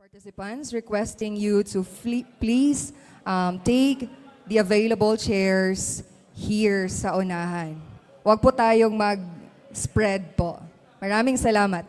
Participants requesting you to please take the available chairs here sa unahan. Huwag po tayong mag-spread po. Maraming salamat.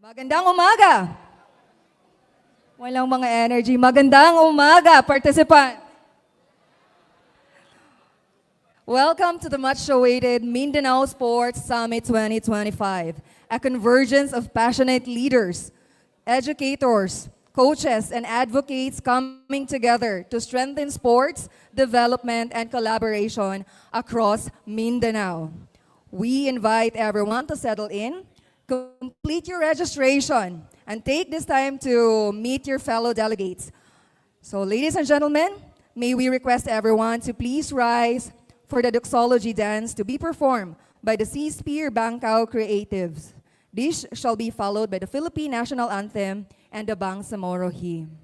Magandang umaga! Walang mga energy. Magandang umaga, participant! Welcome to the much-awaited Mindanao Sports Summit 2025, a convergence of passionate leaders, educators, coaches, and advocates coming together to strengthen sports, development, and collaboration across Mindanao. We invite everyone to settle in, complete your registration, and take this time to meet your fellow delegates. So, ladies and gentlemen, may we request everyone to please rise for the doxology dance to be performed by the Seaspear Bangkao Creatives. This shall be followed by the Philippine National Anthem and the Bangsamoro Hymn.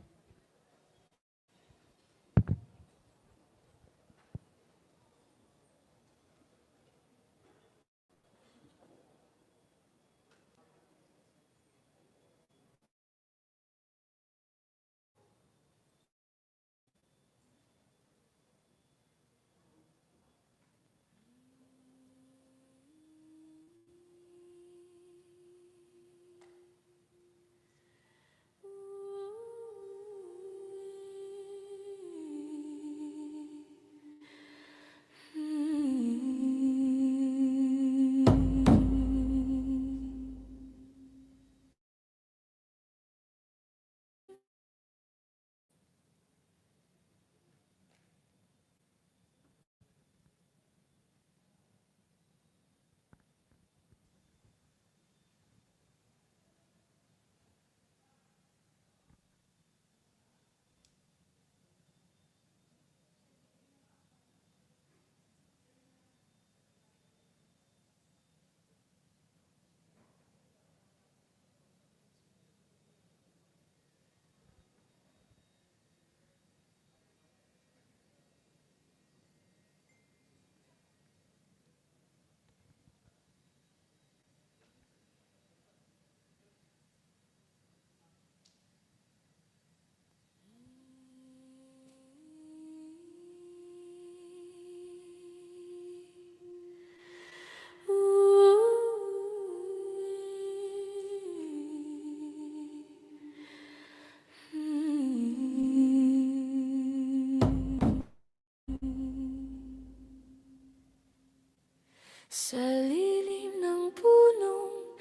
Sa lilim ng punong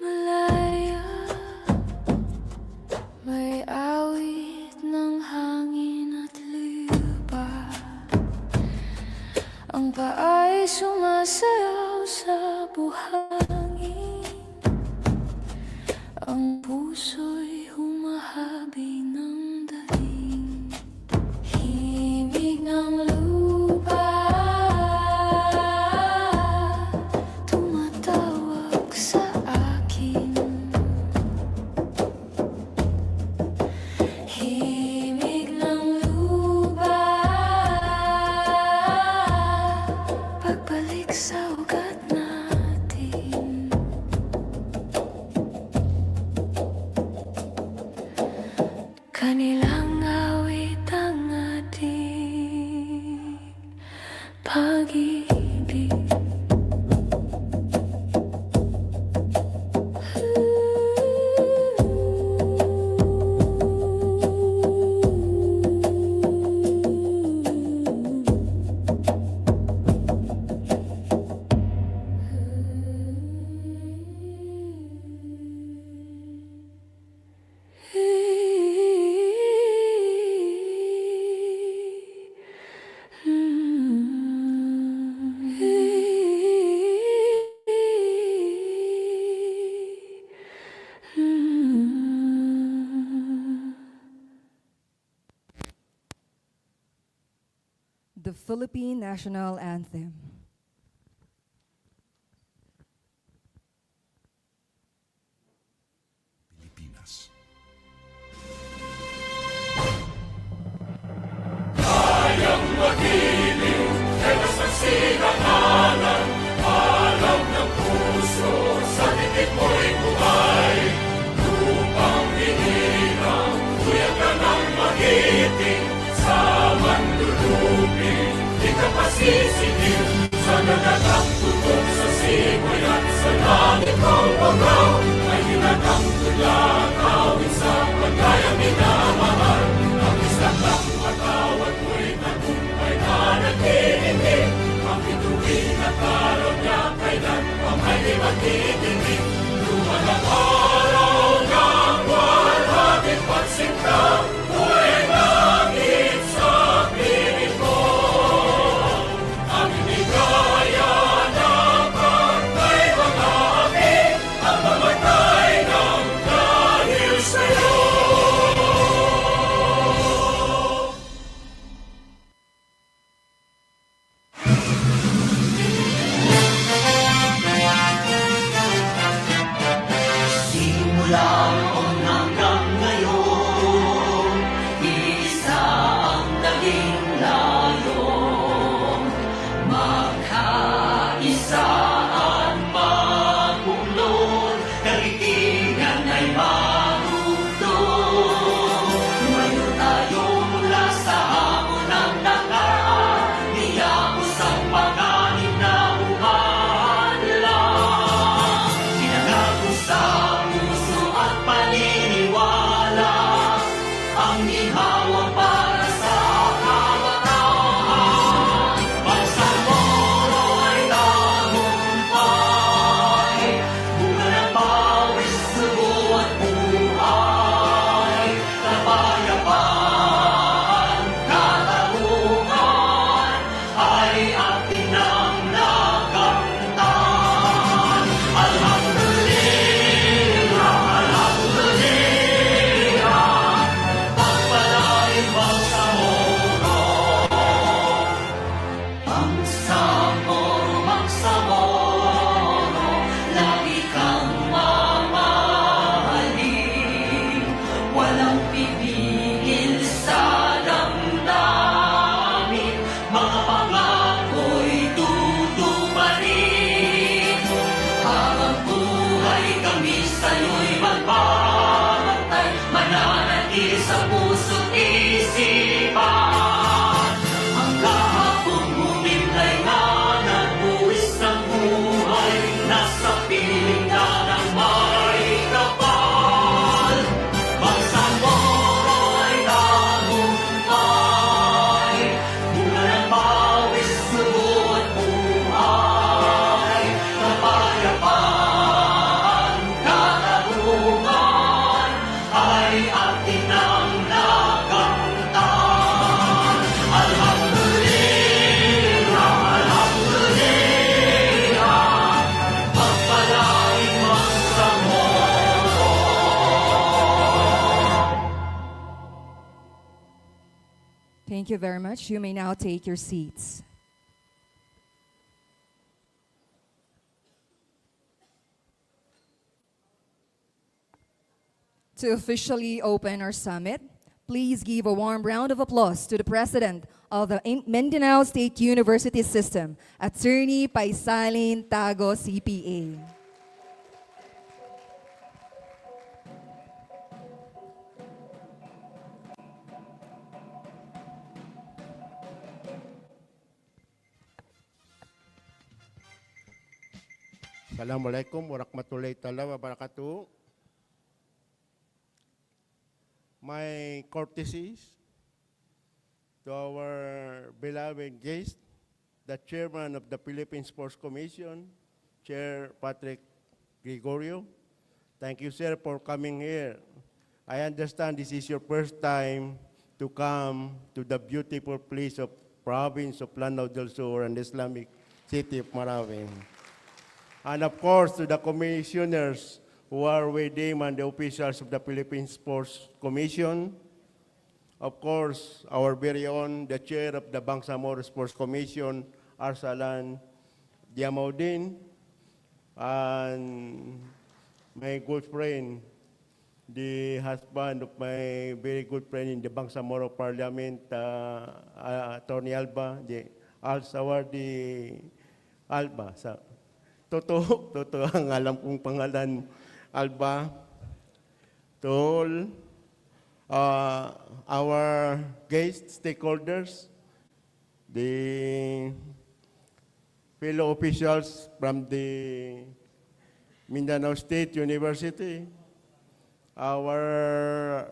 malaya, may awit ng hangin at lupa. Ang paa'y sumasayaw sa buhangin, ang puso'y humahabing ng daing. Himig ng lupa tumatawag sa akin. Himig ng lupa, pagbalik sa ugat natin. Kanilang awit ang ating pag-ibig. The Philippine National Anthem. Pilipinas. Sisigil sa nagatang tutok sa simoy at sa langit ang pagaw ay hinatang Simula noon hanggang ngayon, isa ang naging layon. Magkaisa at magbunod, kaigtingan ay marugtong. Tumayo tayo mula sa hamon ng nakaraan, niyapos ang panganib na umaanlang. Pinangako sa puso at paniniwala, ang ginhawa para sa kabataan. Bansang Moro ay tagumpay, bunga ng pawis, dugo at buhay. Kapayapaan, katarungan, ay atin ang nakamtan. Alhamdulillah, alhamdulillah, pagpalain Bangsamoro. Bangsamoro, Bangsamoro, lagi kang mamahalin. Walang pipigil sa damdamin, mga pangako'y tutuparin. Habang buhay kami sa'yo'y magbabantay, mananatili sa puso't isipan. Ang kahapong humimlay na nagbuwis ng buhay, nasa piling na ng may kapal. Bansang Moro ay tagumpay, bunga ng pawis, dugo at buhay. Kapayapaan, katarungan, ay atin ang nakamtan. Alhamdulillah, alhamdulillah, pagpalain Bangsamoro. Thank you very much. You may now take your seats. To officially open our summit, please give a warm round of applause to the President of the Mindanao State University System, Attorney Paisalin Tago, CPA. Assalamualaikum warahmatullahi taala wabarakatuh. My courtesies to our beloved guest, the chairman of the Philippine Sports Commission, Chair Patrick Gregorio. Thank you, sir, for coming here. I understand this is your first time to come to the beautiful place of province of Lanao del Sur and the Islamic city of Marawi. And of course, to the commissioners who are with him and the officials of the Philippine Sports Commission. Of course, our very own, the chair of the Bangsamoro Sports Commission, Arsalan Diamaudin, and my good friend, the husband of my very good friend in the Bangsamoro Parliament, Attorney Alba, the Al-Sawardi Alba. Totoo ang alam kong pangalan, Alba. To all our guest stakeholders, the fellow officials from the Mindanao State University, our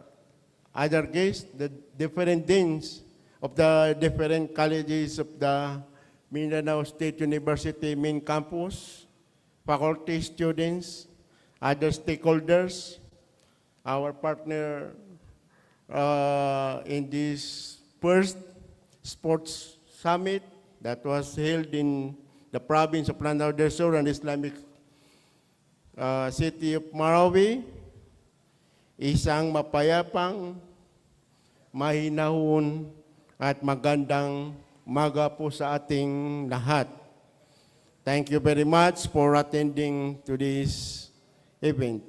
other guests, the different deans of the different colleges of the Mindanao State University main campus, faculty, students, other stakeholders, our partner in this first sports summit that was held in the province of Mindanao del Sur and Islamic city of Marawi. Isang mapayapang, mahinahon at magandang umaga po sa ating lahat. Thank you very much for attending to this event.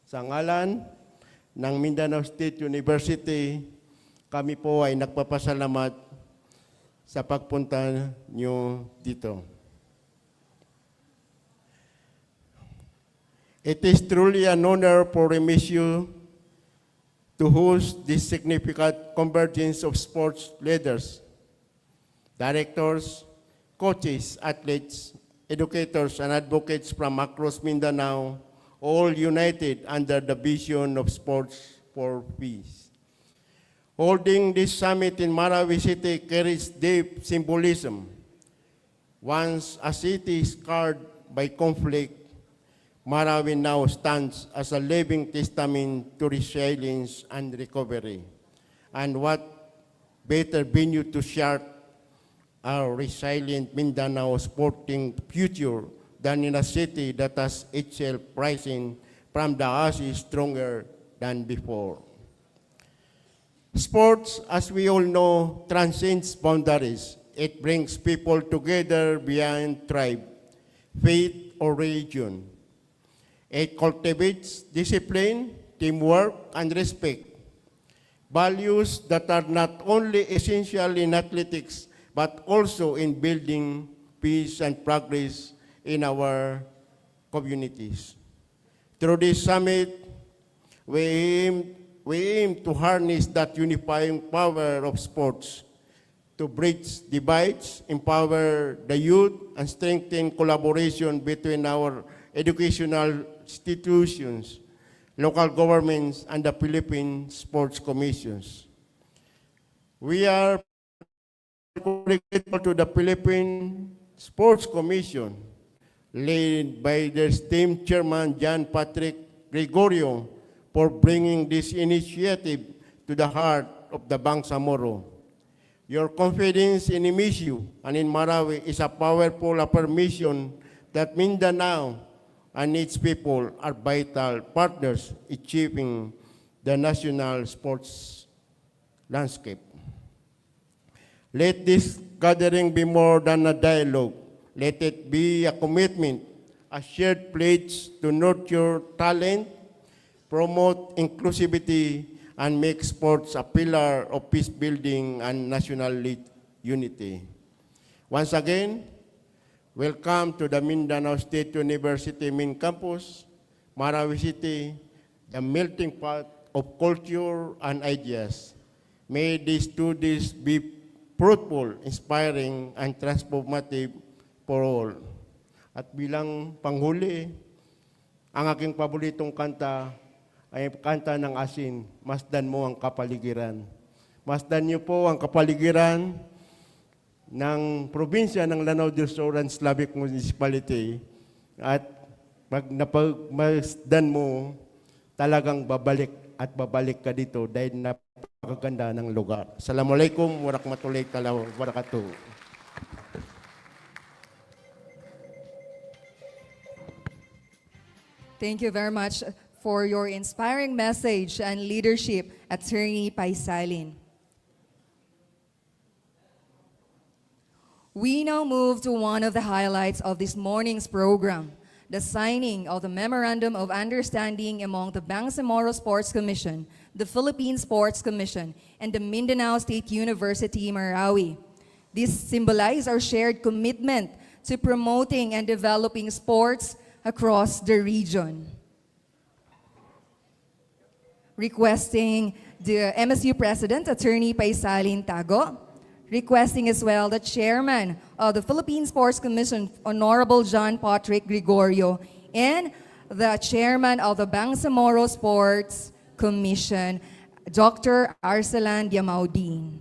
Sa ngalan ng Mindanao State University, kami po ay nagpapasalamat sa pagpunta nyo dito. It is truly an honor for MSU to host this significant convergence of sports leaders, directors, coaches, athletes, educators, and advocates from across Mindanao, all united under the vision of sports for peace. Holding this summit in Marawi City carries deep symbolism. Once a city scarred by conflict, Marawi now stands as a living testament to resilience and recovery. And what better venue to share our resilient Mindanao sporting future than in a city that has itself rising from the ashes stronger than before. Sports, as we all know, transcends boundaries. It brings people together beyond tribe, faith, or religion. It cultivates discipline, teamwork, and respect, values that are not only essential in athletics, but also in building peace and progress in our communities. Through this summit, we aim to harness that unifying power of sports to bridge divides, empower the youth, and strengthen collaboration between our educational institutions, local governments, and the Philippine Sports Commissions. We are grateful to the Philippine Sports Commission, led by their esteemed chairman, John Patrick Gregorio, for bringing this initiative to the heart of the Bangsamoro. Your confidence in MSU and in Marawi is a powerful affirmation that Mindanao and its people are vital partners achieving the national sports landscape. Let this gathering be more than a dialogue. Let it be a commitment, a shared pledge to nurture talent, promote inclusivity, and make sports a pillar of peace building and national unity. Once again, welcome to the Mindanao State University main campus, Marawi City, the melting pot of culture and ideas. May these 2 days be fruitful, inspiring, and transformative for all. At bilang panghuli, ang aking paboritong kanta ay kanta ng asin, Masdan Mo Ang Kapaligiran. Masdan niyo po ang kapaligiran ng probinsya ng Lanao del Sur and Slavic Municipality at pag napagmasdan mo, talagang babalik at babalik ka dito dahil napakaganda ng lugar. Assalamualaikum warahmatullahi wabarakatuh. Thank you very much for your inspiring message and leadership, Attorney Paisalin. We now move to one of the highlights of this morning's program, the signing of the Memorandum of Understanding among the Bangsamoro Sports Commission, the Philippine Sports Commission, and the Mindanao State University, Marawi. This symbolizes our shared commitment to promoting and developing sports across the region. Requesting the MSU President, Attorney Paisalin Tago, requesting as well the Chairman of the Philippine Sports Commission, Honorable John Patrick Gregorio, and the chairman of the Bangsamoro Sports Commission, Dr. Arsalan Yamaudin.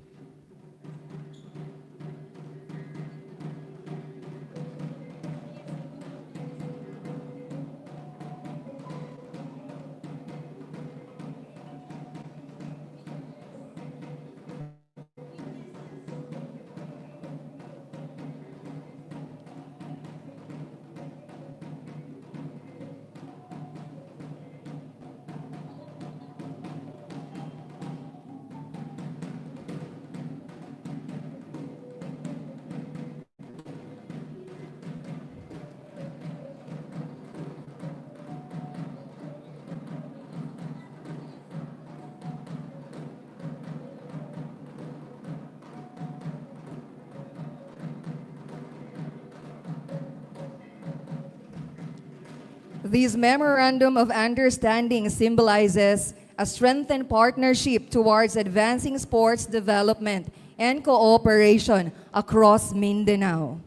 This memorandum of understanding symbolizes a strengthened partnership towards advancing sports development and cooperation across Mindanao.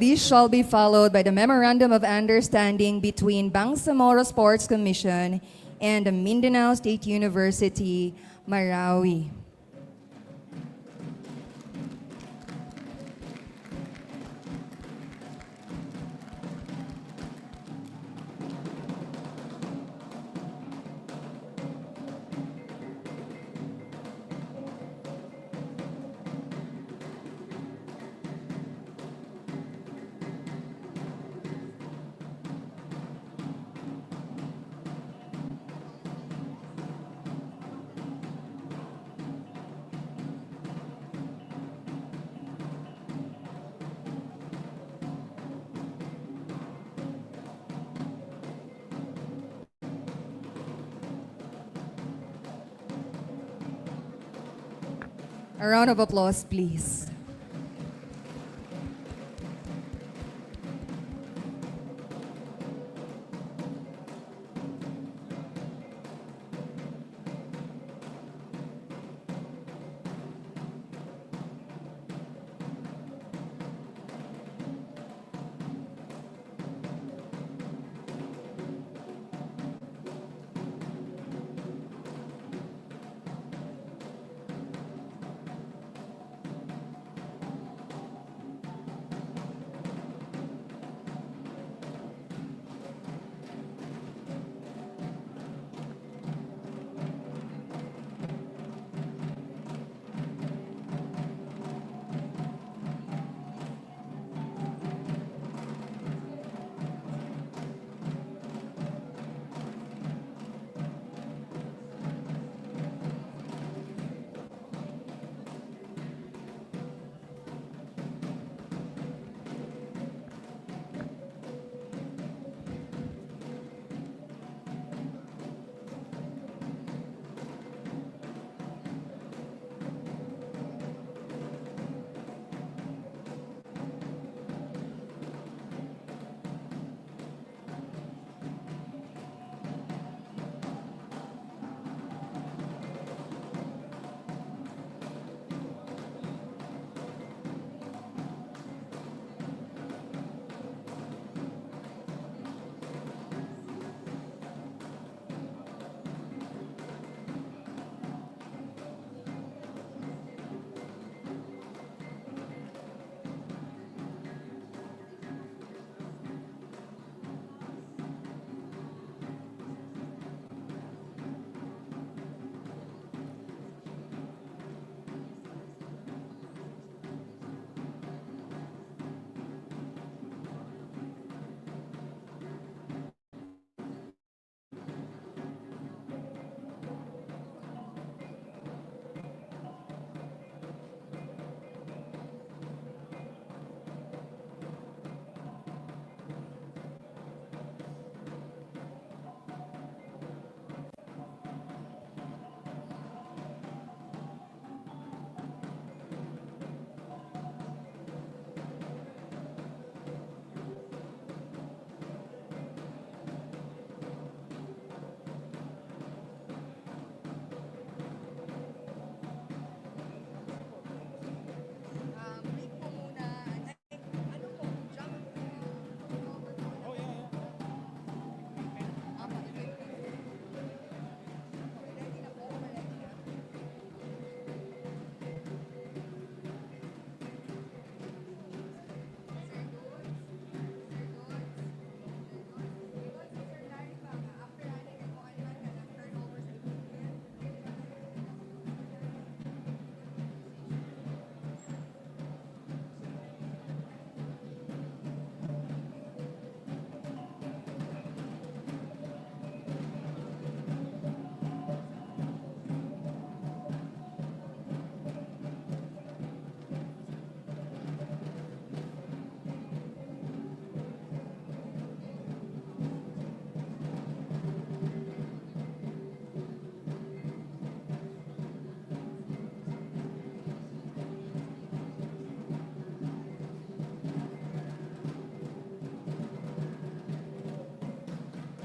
This shall be followed by the Memorandum of Understanding between Bangsamoro Sports Commission and the Mindanao State University, Marawi. A round of applause, please.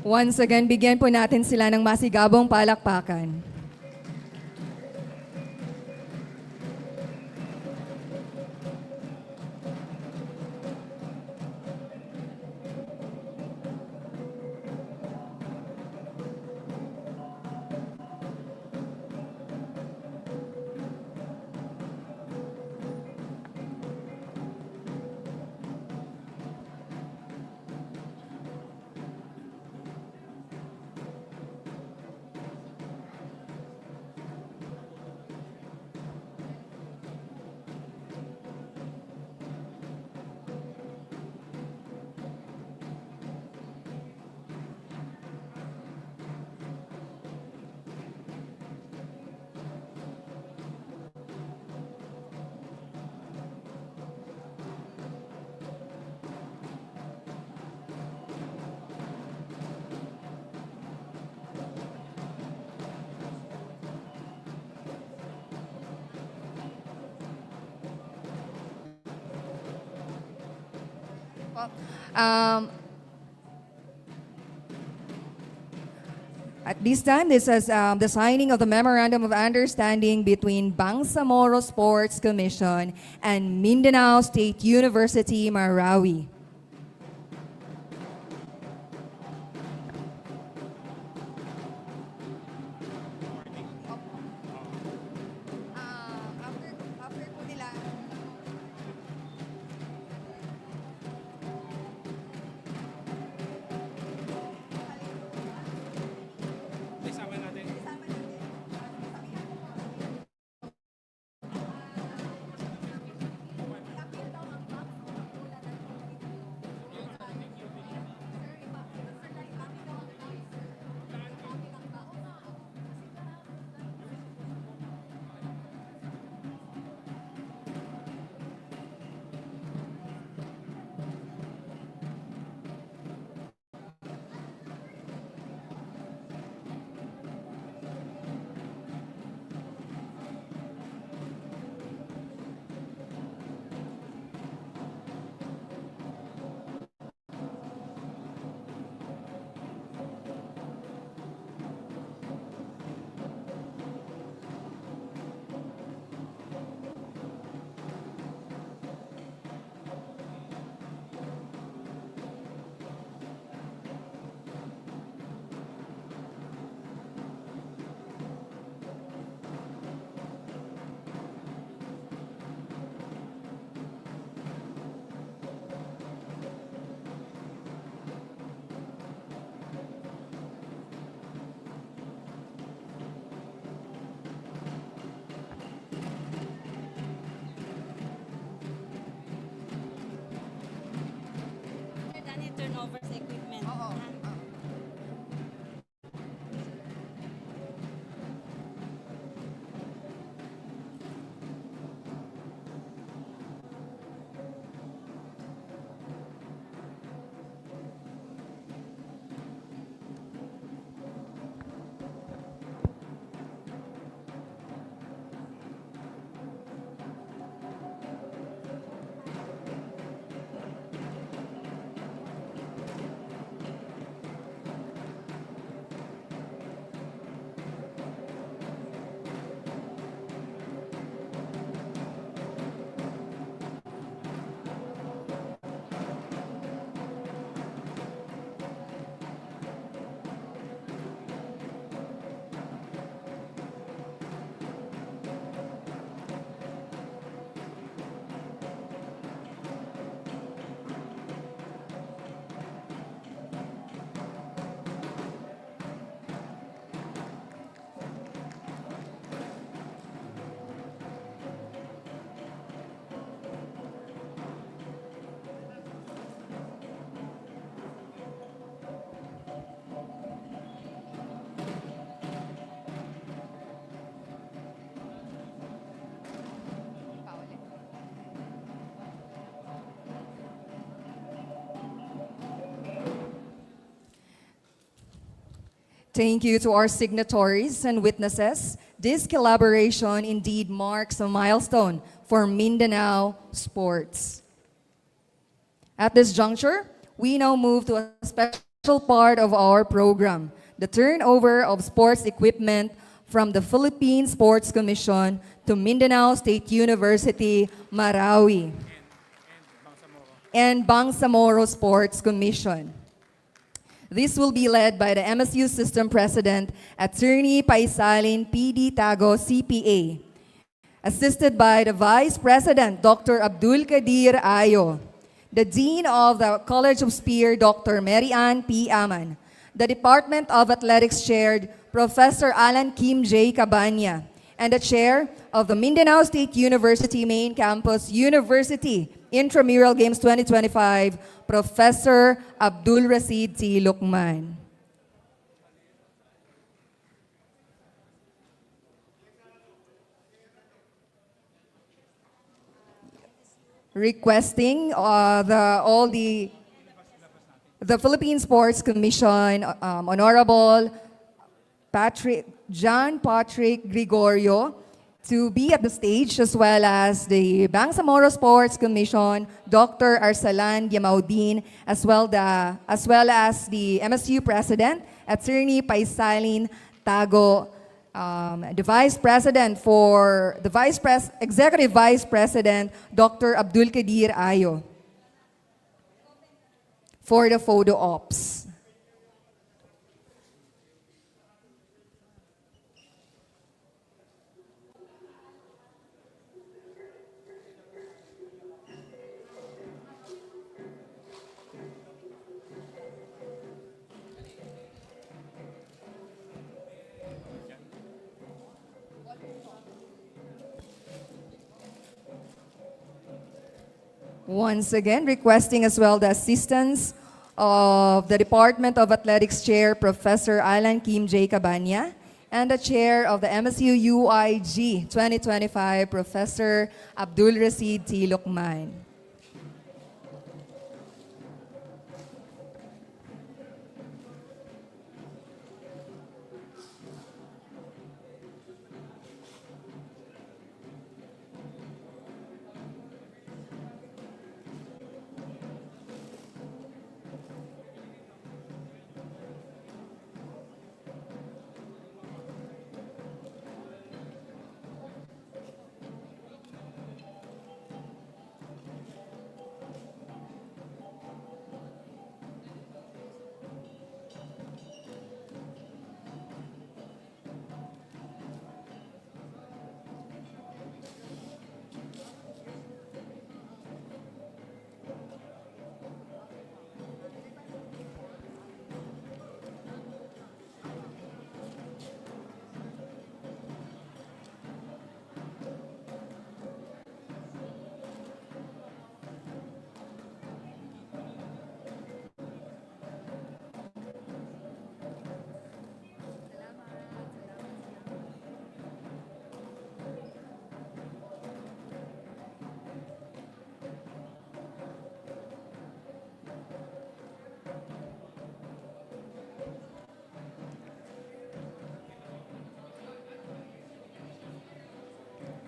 Once again, bigyan po natin sila ng masigabong palakpakan. Um, at this time, this is the signing of the Memorandum of Understanding between Bangsamoro Sports Commission and Mindanao State University, Marawi. Turnover sa equipment. Thank you to our signatories and witnesses. This collaboration indeed marks a milestone for Mindanao sports. At this juncture, we now move to a special part of our program, the turnover of sports equipment from the Philippine Sports Commission to Mindanao State University, Marawi, and Bangsamoro Sports Commission. This will be led by the MSU System President, Attorney Paisalin PD Tago, CPA, assisted by the Vice President, Dr. Abdul Kadir Ayo, the Dean of the College of Spear, Dr. Mary Ann P. Aman, the Department of Athletics Chair, Professor Alan Kim J. Cabanya, and the Chair of the Mindanao State University Main Campus University Intramural Games 2025, Professor Abdul Rashid T. Lukman. Requesting the Philippine Sports Commission, Honorable John Patrick Gregorio, to be at the stage, as well as the Bangsamoro Sports Commission, Dr. Arsalan Yamaudin, as well as the MSU President, Attorney Paisalin Tago, Executive Vice President, Dr. Abdul Kadir Ayo, for the photo ops. Once again, requesting as well the assistance of the Department of Athletics Chair, Professor Alan Kim J. Cabanya, and the Chair of the MSU UIG 2025, Professor Abdul Rashid T. Lukman.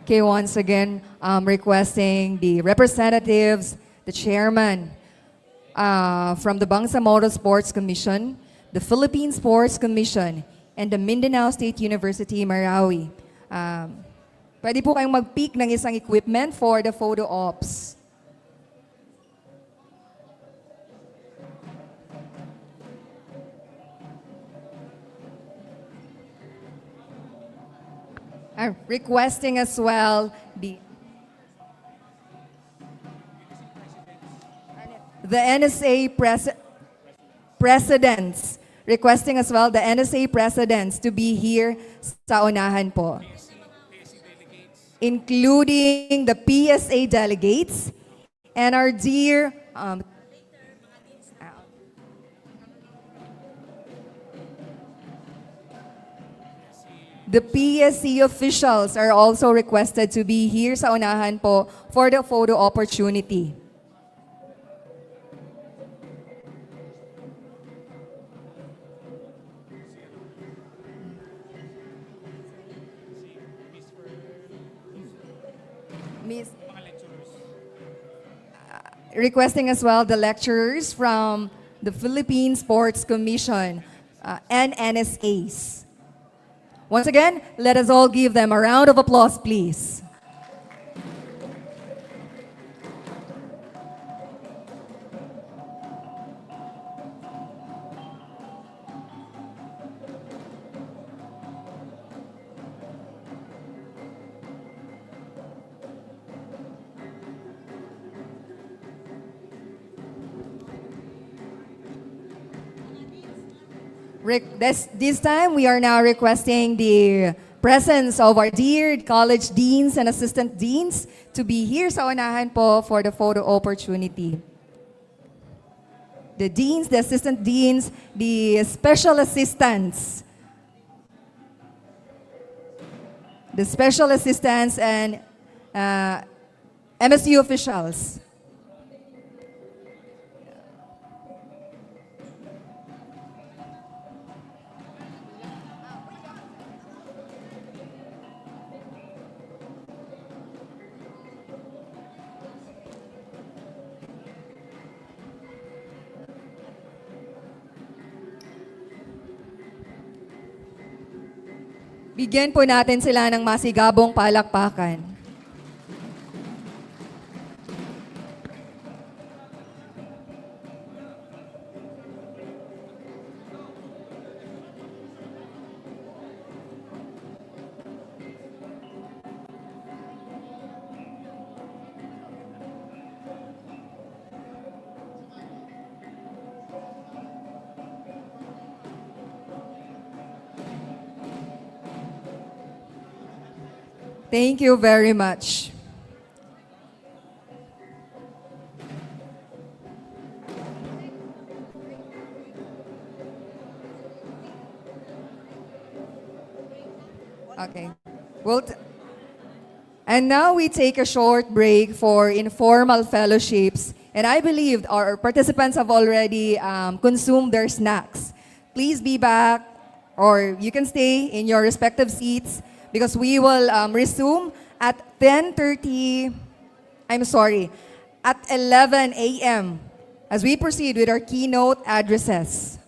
Okay, once again, requesting the representatives, the chairman from the Bangsamoro Sports Commission, the Philippine Sports Commission, and the Mindanao State University, Marawi. Pwede po kayong mag-pick ng isang equipment for the photo ops. Requesting as well the NSA presidents, requesting as well the NSA presidents to be here sa unahan po, including the PSA delegates and our dear the PSC officials are also requested to be here sa unahan po for the photo opportunity. Requesting as well the lecturers from the Philippine Sports Commission, and NSAs. Once again, let us all give them a round of applause, please. This time, we are now requesting the presence of our dear college deans and assistant deans to be here sa unahan po for the photo opportunity. The deans, the assistant deans, the special assistants, and MSU officials. Bigyan po natin sila ng masigabong palakpakan. Thank you very much. Okay. And now we take a short break for informal fellowships. And I believe our participants have already consumed their snacks. Please be back, or you can stay in your respective seats because we will resume at 10:30, at 11 a.m. as we proceed with our keynote addresses.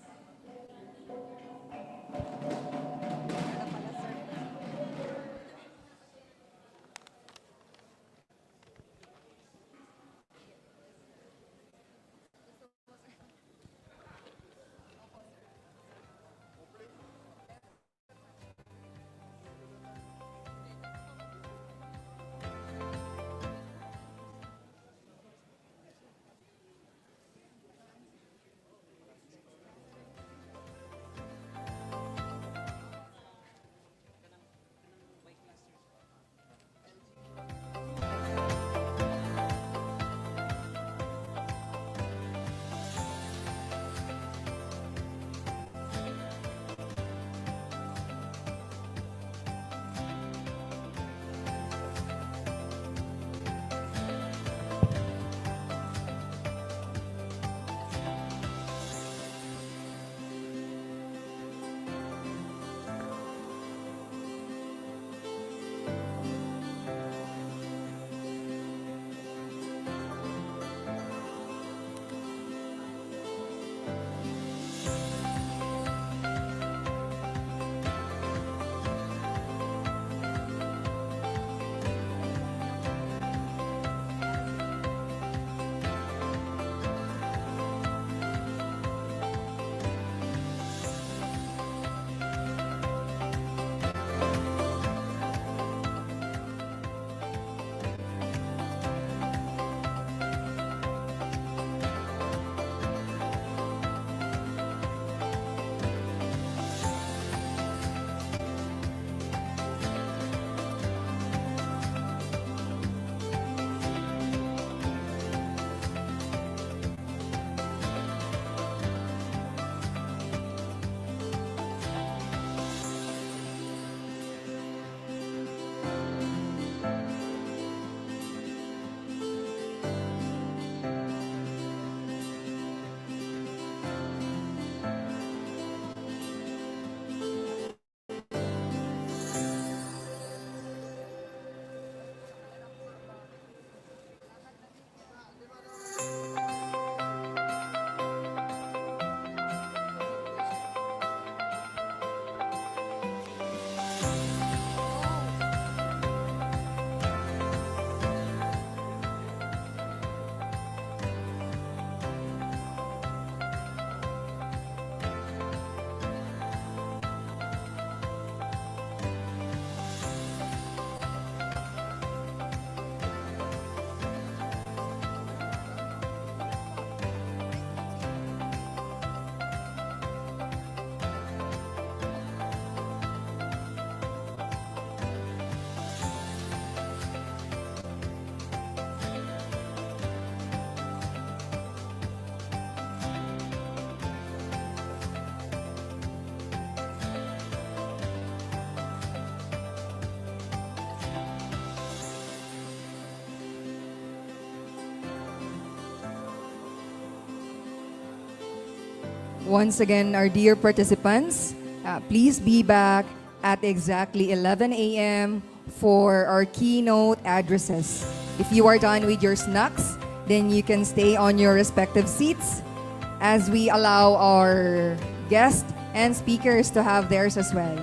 Once again, our dear participants, please be back at exactly 11 a.m. for our keynote addresses. If you are done with your snacks, then you can stay on your respective seats as we allow our guests and speakers to have theirs as well.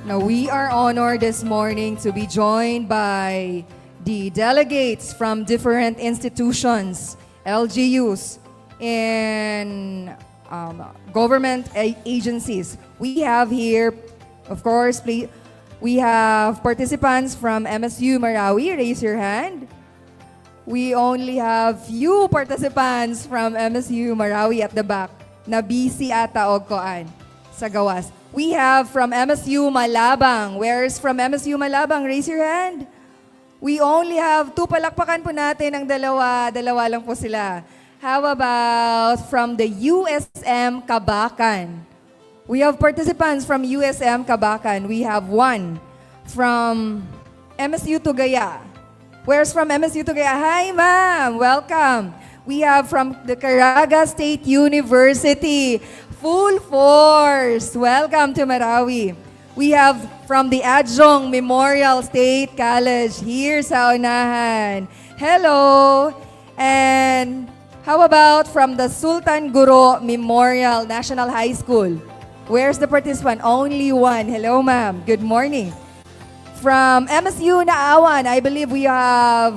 Now, we are honored this morning to be joined by the delegates from different institutions, LGUs, and government agencies. We have here, of course, we have participants from MSU Marawi. Raise your hand. We only have few participants from MSU Marawi at the back na busy ata og koan sa gawas. We have from MSU Malabang. Where's from MSU Malabang? Raise your hand. We only have two. Palakpakan po natin ang dalawa. Dalawa lang po sila. How about from the USM Kabakan? We have participants from USM Kabakan. We have one from MSU Tugaya. Where's from MSU Tugaya? Hi, ma'am. Welcome. We have from the Caraga State University. Full force. Welcome to Marawi. We have from the Adjong Memorial State College here sa unahan. Hello. And how about from the Sultan Guro Memorial National High School? Where's the participant? Only one. Hello, ma'am. Good morning. From MSU Naawan, I believe we have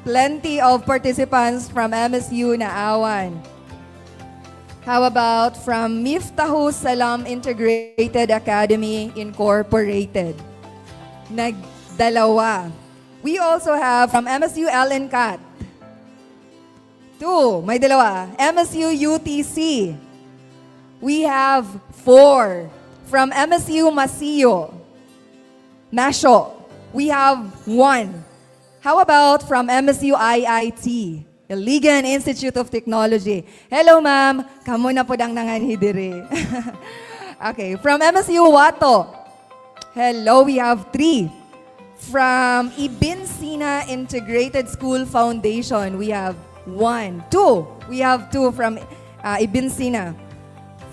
plenty of participants from MSU Naawan. How about from Miftahu Salam Integrated Academy Incorporated? Nagdalawa. We also have from MSU LNCAT. Two, may dalawa. MSU UTC. We have four. From MSU Masyo, we have one. How about from MSU IIT? Iligan Institute of Technology. Hello, ma'am. Kamo na po dang nanganhidiri. Okay, from MSU Wato. Hello, we have three. From Ibinsina Integrated School Foundation, we have one. Two. We have two from Ibinsina.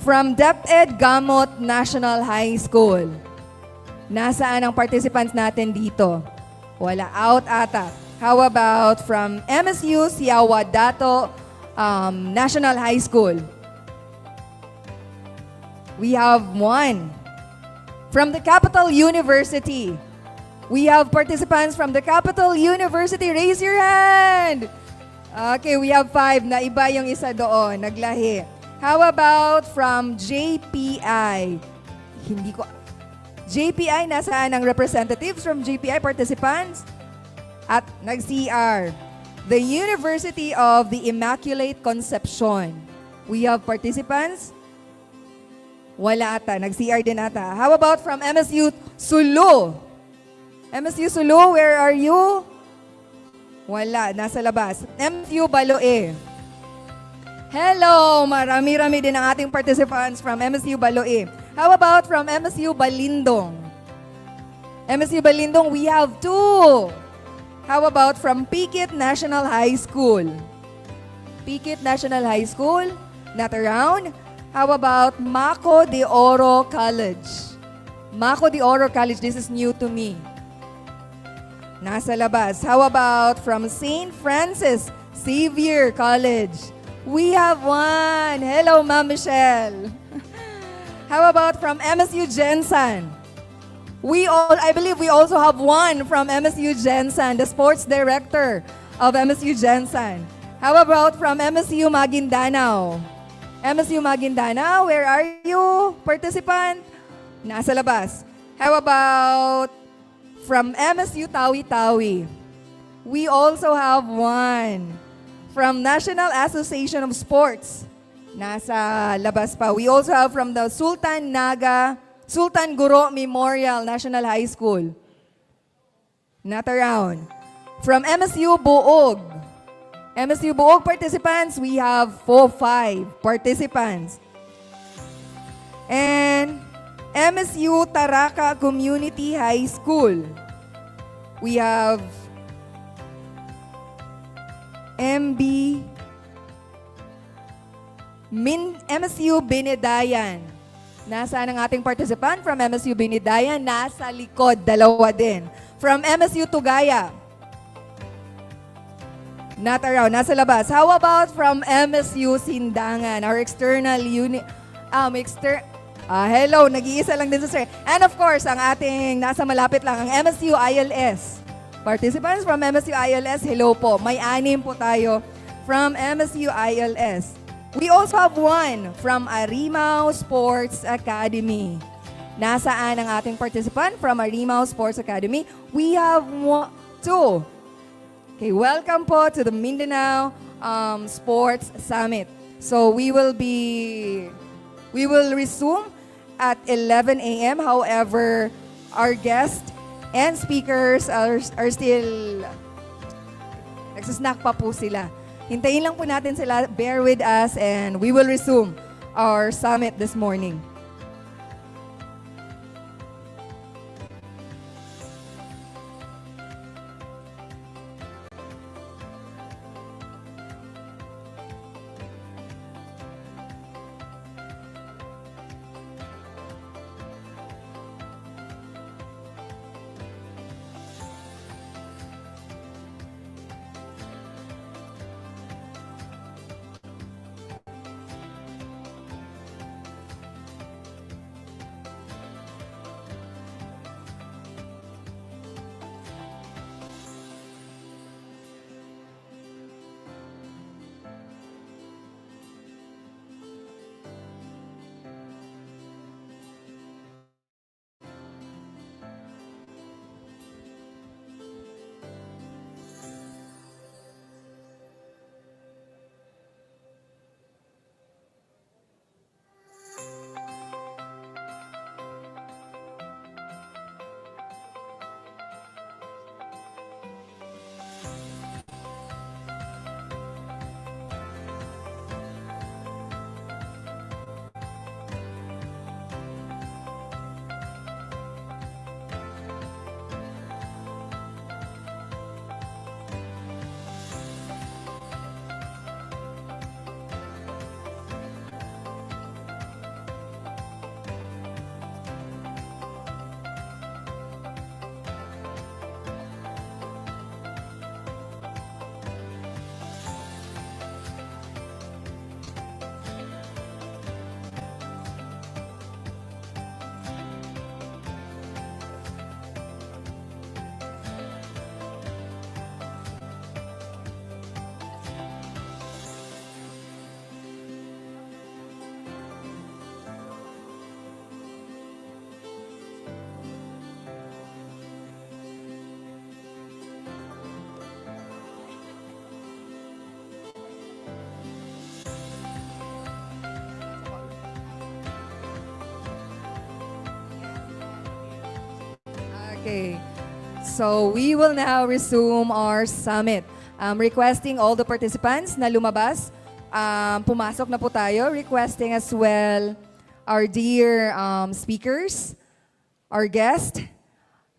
From DepEd Gamot National High School. Nasaan ang participants natin dito? Wala, out ata. How about from MSU Siawadato National High School? We have one. From the Capital University, we have participants from the Capital University. Raise your hand. Okay, we have five. Na iba yung isa doon. Naglahi. How about from JPI? JPI, nasaan ang representatives from JPI participants? At nag-CR. The University of the Immaculate Conception. We have participants? Wala ata. Nag-CR din ata. How about from MSU Sulu? MSU Sulu, where are you? Wala. Nasa labas. MSU Baloe. Hello! Marami-rami din ang ating participants from MSU Baloe. How about from MSU Balindong? MSU Balindong, we have two. How about from Pikit National High School? Pikit National High School, not around. How about Maco de Oro College? Maco de Oro College, this is new to me. Nasa labas. How about from St. Francis Xavier College? We have one. Hello, Ma'am Michelle. How about from MSU Jensen? I believe we also have one from MSU Jensen, the sports director of MSU Jensen. How about from MSU Maguindanao? MSU Maguindanao, where are you, participant? Nasa labas. How about from MSU Tawi-Tawi? We also have one from National Association of Sports. Nasa labas pa. We also have from the Sultan Guro Memorial National High School. Not around. From MSU Buog. MSU Buog participants, we have 5 participants. And MSU Taraka Community High School. We have MSU Binidayan. Nasaan ang ating participant from MSU Binidayan? Nasa likod, dalawa din. From MSU Tugaya. Not around, nasa labas. How about from MSU Sindangan, our external unit, Hello, nag-iisa lang din sa sir. And of course, ang ating nasa malapit lang, ang MSU ILS. Participants from MSU ILS, hello po. May 6 po tayo from MSU ILS. We also have one from Arimao Sports Academy. Nasaan ang ating participant from Arimao Sports Academy? We have two. Okay, welcome po to the Mindanao Sports Summit. So we will resume at 11 a.m. However, our guests and speakers are still nagsasnack pa po sila. Hintayin lang po natin sila. Bear with us and we will resume our summit this morning. Okay, so we will now resume our summit. Requesting all the participants na lumabas. Pumasok na po tayo. Requesting as well our dear speakers, our guest,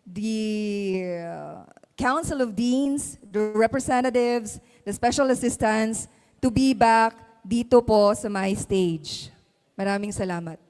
the Council of Deans, the representatives, the special assistants to be back dito po sa my stage. Maraming salamat.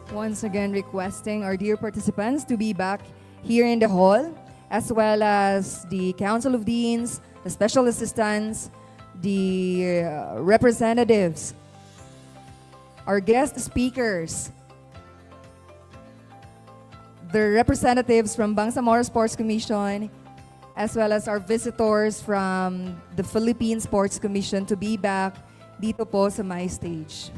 Once again, requesting our dear participants to be back here in the hall, as well as the Council of Deans, the special assistants, the representatives, our guest speakers, the representatives from Bangsamoro Sports Commission, as well as our visitors from the Philippine Sports Commission to be back dito po sa my stage.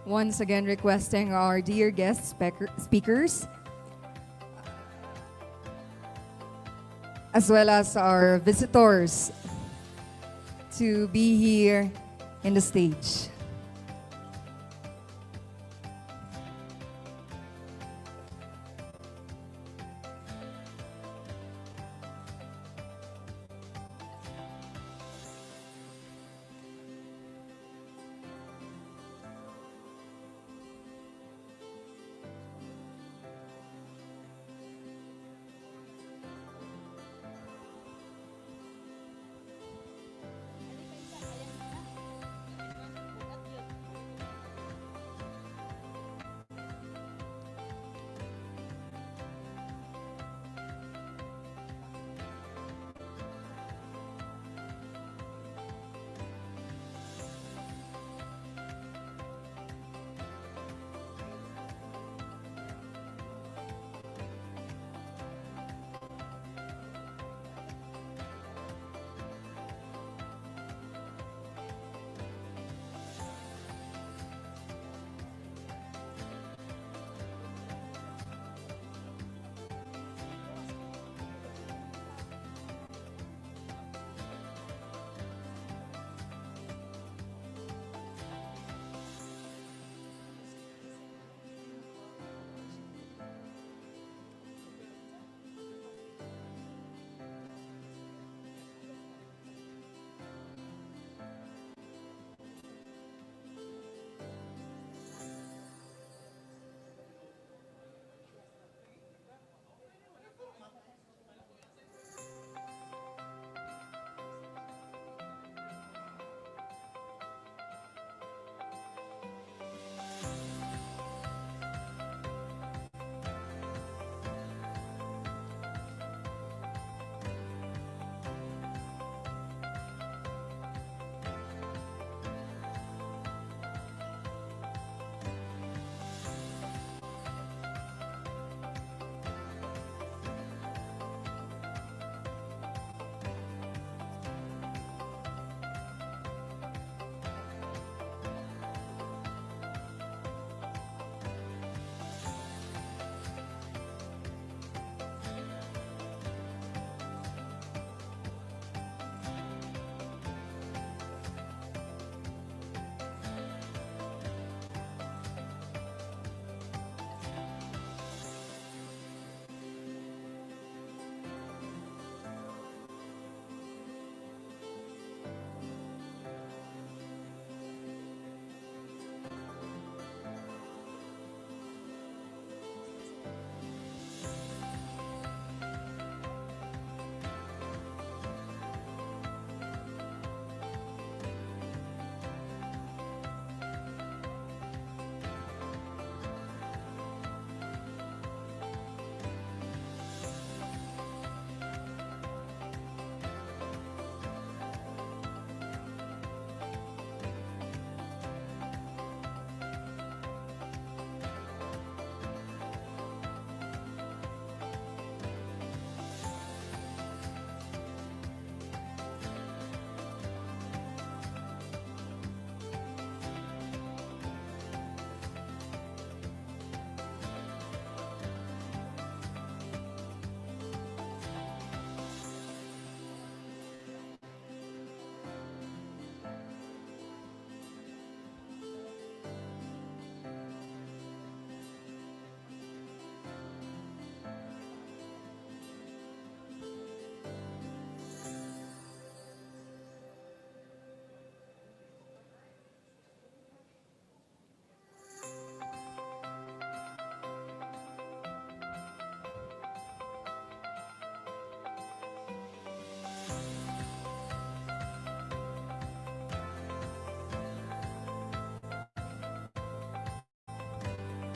Once again, requesting our dear guest speakers, as well as our visitors, to be here in the stage.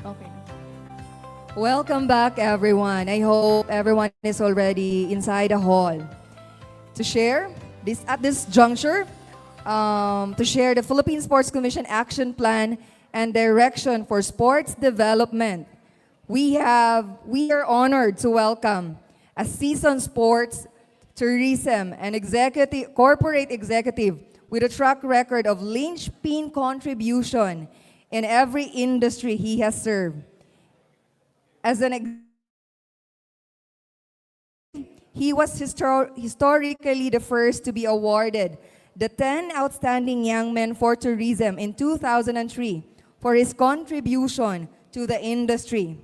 Okay. Welcome back, everyone. I hope everyone is already inside the hall to share this at this juncture, to share the Philippine Sports Commission Action Plan and Direction for Sports Development. We are honored to welcome a seasoned sports, tourism, and corporate executive with a track record of linchpin contribution in every industry he has served. As an he was historically the first to be awarded the 10 Outstanding Young Men for Tourism in 2003 for his contribution to the industry.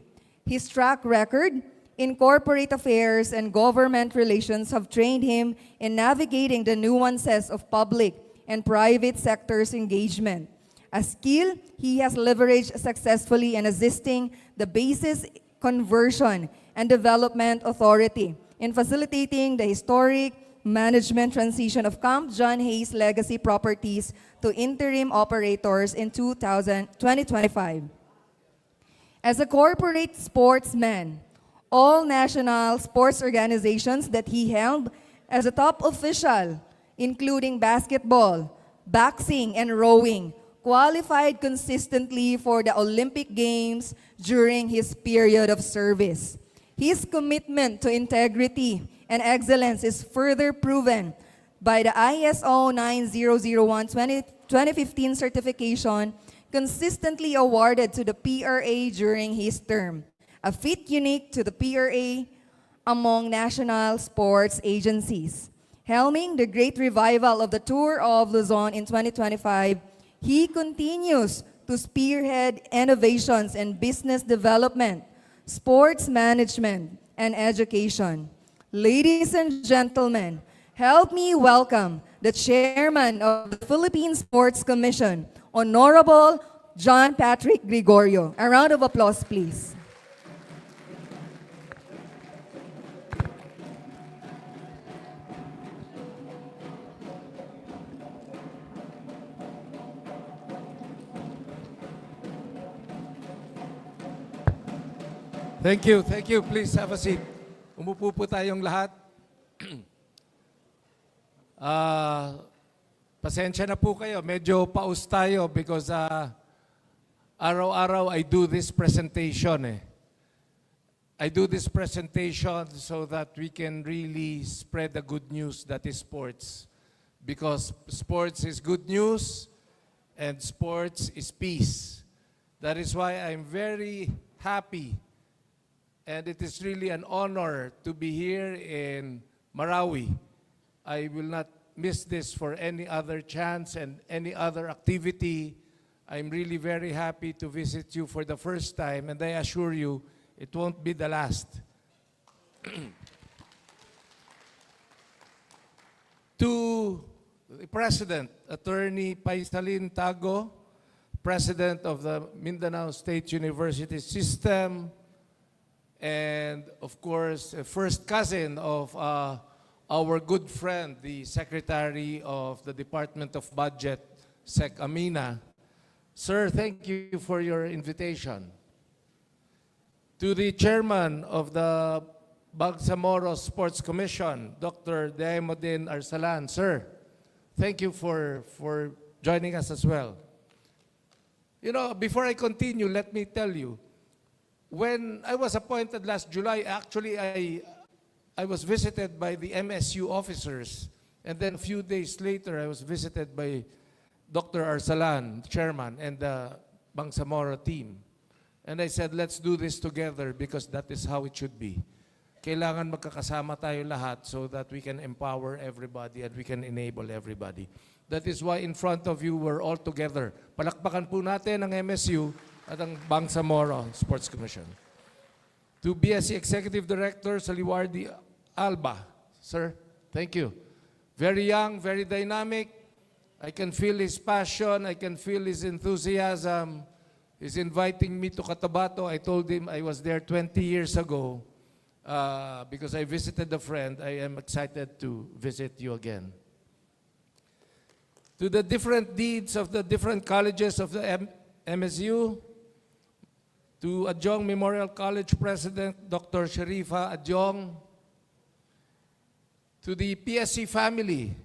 His track record in corporate affairs and government relations have trained him in navigating the nuances of public and private sectors engagement, a skill he has leveraged successfully in assisting the Basis Conversion and Development Authority in facilitating the historic management transition of Camp John Hayes Legacy Properties to interim operators in 2025. As a corporate sportsman, all national sports organizations that he held as a top official, including basketball, boxing, and rowing, qualified consistently for the Olympic Games during his period of service. His commitment to integrity and excellence is further proven by the ISO 9001 2015 certification consistently awarded to the PRA during his term, a feat unique to the PRA among national sports agencies. Helming the great revival of the Tour of Luzon in 2025, he continues to spearhead innovations in business development, sports management, and education. Ladies and gentlemen, help me welcome the Chairman of the Philippine Sports Commission, Honorable John Patrick Gregorio. A round of applause, please. Thank you, thank you. Please have a seat. Umupo po tayong lahat. Pasensya na po kayo, medyo paus tayo because araw-araw I do this presentation eh. I do this presentation so that we can really spread the good news that is sports. Because sports is good news and sports is peace. That is why I'm very happy and it is really an honor to be here in Marawi. I will not miss this for any other chance and any other activity. I'm really very happy to visit you for the first time, and I assure you, it won't be the last. To the President, Attorney Paisalin Tago, President of the Mindanao State University System, and of course, a first cousin of our good friend, the Secretary of the Department of Budget, Sec Amina. Sir, thank you for your invitation. To the Chairman of the Bangsamoro Sports Commission, Dr. Daimodin Arsalan. Sir, thank you for joining us as well. You know, before I continue, let me tell you, when I was appointed last July, actually I was visited by the MSU officers, and then a few days later I was visited by Dr. Arsalan, Chairman, and the Bangsamoro team. And I said, let's do this together because that is how it should be. Kailangan magkakasama tayo lahat so that we can empower everybody and we can enable everybody. That is why in front of you, we're all together. Palakpakan po natin ang MSU at ang Bangsamoro Sports Commission. To BSC Executive Director Saliwardi Alba. Sir, thank you. Very young, very dynamic. I can feel his passion. I can feel his enthusiasm. He's inviting me to Cotabato. I told him I was there 20 years ago because I visited a friend. I am excited to visit you again. To the different deeds of the different colleges of the MSU, to Adjong Memorial College President, Dr. Sharifa Adjong, to the PSC family,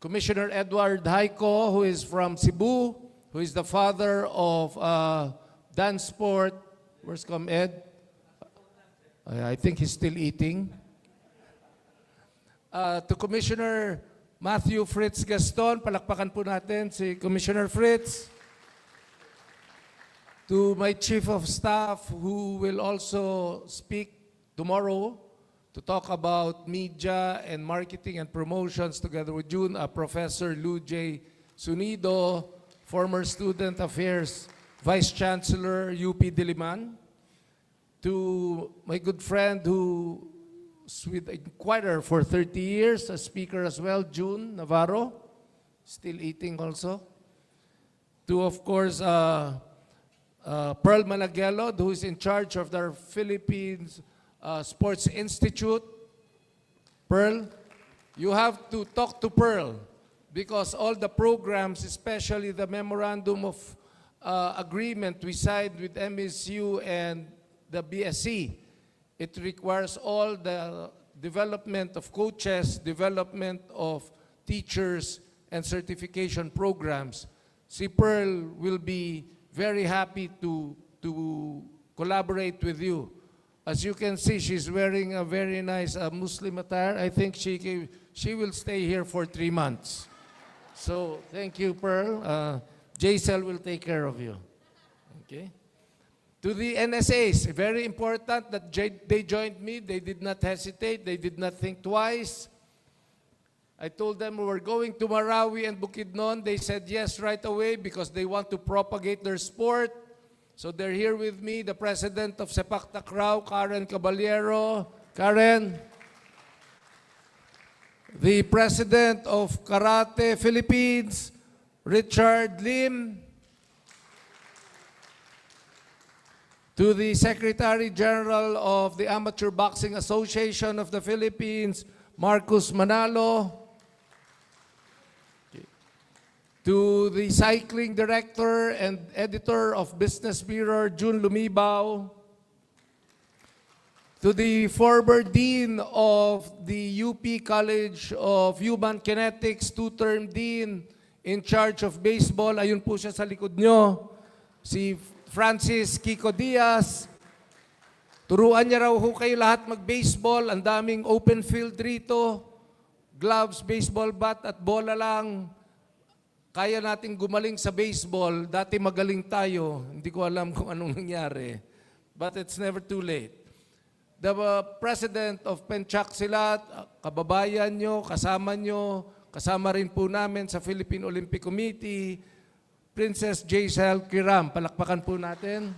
Commissioner Edward Haiko, who is from Cebu, who is the father of dance sport. Where's ComEd? I think he's still eating. To Commissioner Matthew Fritz Gaston, palakpakan po natin si Commissioner Fritz. To my Chief of Staff, who will also speak tomorrow to talk about media and marketing and promotions together with June, Professor Lou J. Sunido, former Student Affairs Vice Chancellor, UP Diliman. To my good friend who's with Inquirer for 30 years, a speaker as well, June Navarro, still eating also. To, of course, Pearl Managello, who is in charge of the Philippines Sports Institute. Pearl, you have to talk to Pearl because all the programs, especially the memorandum of agreement we signed with MSU and the BSC, it requires all the development of coaches, development of teachers, and certification programs. Si Pearl will be very happy to collaborate with you. As you can see, she's wearing a very nice Muslim attire. I think she will stay here for 3 months. So thank you, Pearl. JCL will take care of you. Okay. To the NSAs, very important that they joined me. They did not hesitate. They did not think twice. I told them we were going to Marawi and Bukidnon. They said yes right away because they want to propagate their sport. So they're here with me, the president of Sepak Takraw, Karen Caballero. Karen. The president of Karate Philippines, Richard Lim. To the Secretary General of the Amateur Boxing Association of the Philippines, Marcus Manalo. To the Cycling Director and Editor of Business Mirror, June Lumibao. To the former Dean of the UP College of Human Kinetics, 2-term Dean in charge of baseball, ayun po siya sa likod nyo, si Francis Kiko Diaz. Turuan niya raw ho kayo lahat mag-baseball, ang daming open field rito, gloves, baseball bat at bola lang. Kaya nating gumaling sa baseball. Dati magaling tayo. Hindi ko alam kung anong nangyari. But it's never too late. The president of Penchak Silat, kababayan nyo, kasama rin po namin sa Philippine Olympic Committee, Princess JCL Kiram. Palakpakan po natin.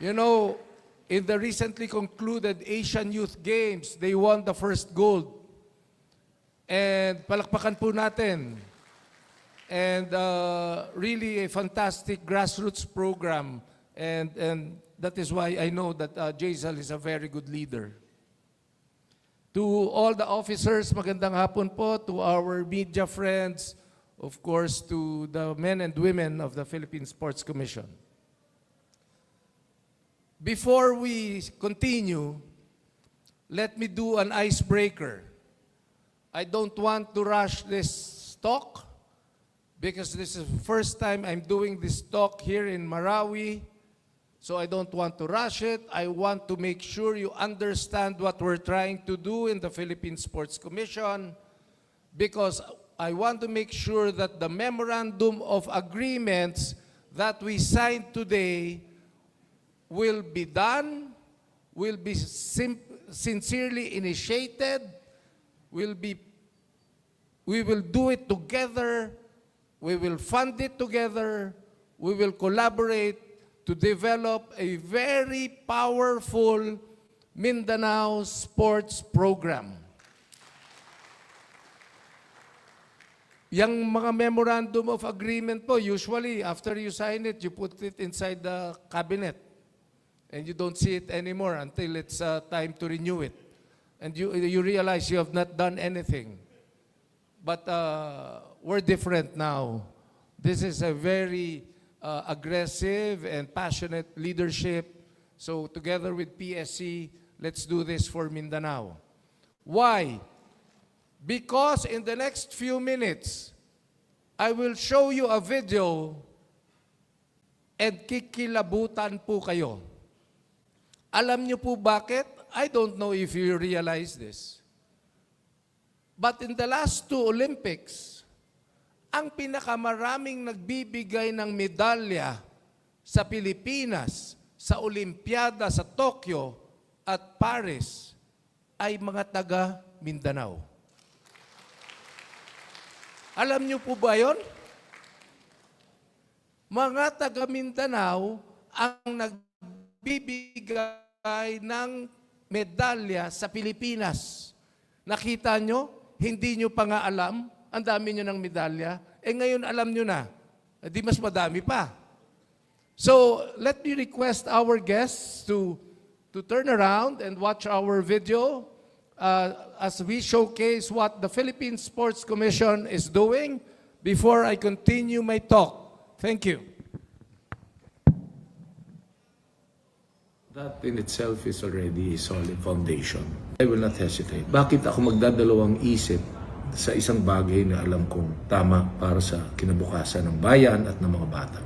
You know, in the recently concluded Asian Youth Games, they won the first gold. And palakpakan po natin. And really a fantastic grassroots program. And that is why I know that Jaisal is a very good leader. To all the officers, magandang hapon po. To our media friends, of course, to the men and women of the Philippine Sports Commission. Before we continue, let me do an icebreaker. I don't want to rush this talk because this is the first time I'm doing this talk here in Marawi. So I don't want to rush it. I want to make sure you understand what we're trying to do in the Philippine Sports Commission because I want to make sure that the memorandum of agreements that we signed today will be done, will be sincerely initiated, we will do it together, we will fund it together, we will collaborate to develop a very powerful Mindanao sports program. Yang mga memorandum of agreement po, usually after you sign it, you put it inside the cabinet and you don't see it anymore until it's time to renew it. And you realize you have not done anything. But we're different now. This is a very aggressive and passionate leadership. So together with PSC, let's do this for Mindanao. Why? Because in the next few minutes, I will show you a video and kikilabutan po kayo. Alam niyo po bakit? I don't know if you realize this. But in the last 2 Olympics, ang pinakamaraming nagbibigay ng medalya sa Pilipinas, sa Olimpiada sa Tokyo at Paris ay mga taga Mindanao. Alam niyo po ba yon? Mga taga Mindanao ang nagbibigay ng medalya sa Pilipinas. Nakita nyo? Hindi nyo pa nga alam. Ang dami nyo ng medalya. Ngayon alam nyo na. Di mas madami pa. So, let me request our guests to turn around and watch our video as we showcase what the Philippine Sports Commission is doing before I continue my talk. Thank you. That in itself is already a solid foundation. I will not hesitate. Bakit ako magdadalawang isip sa isang bagay na alam kong tama para sa kinabukasan ng bayan at ng mga bata?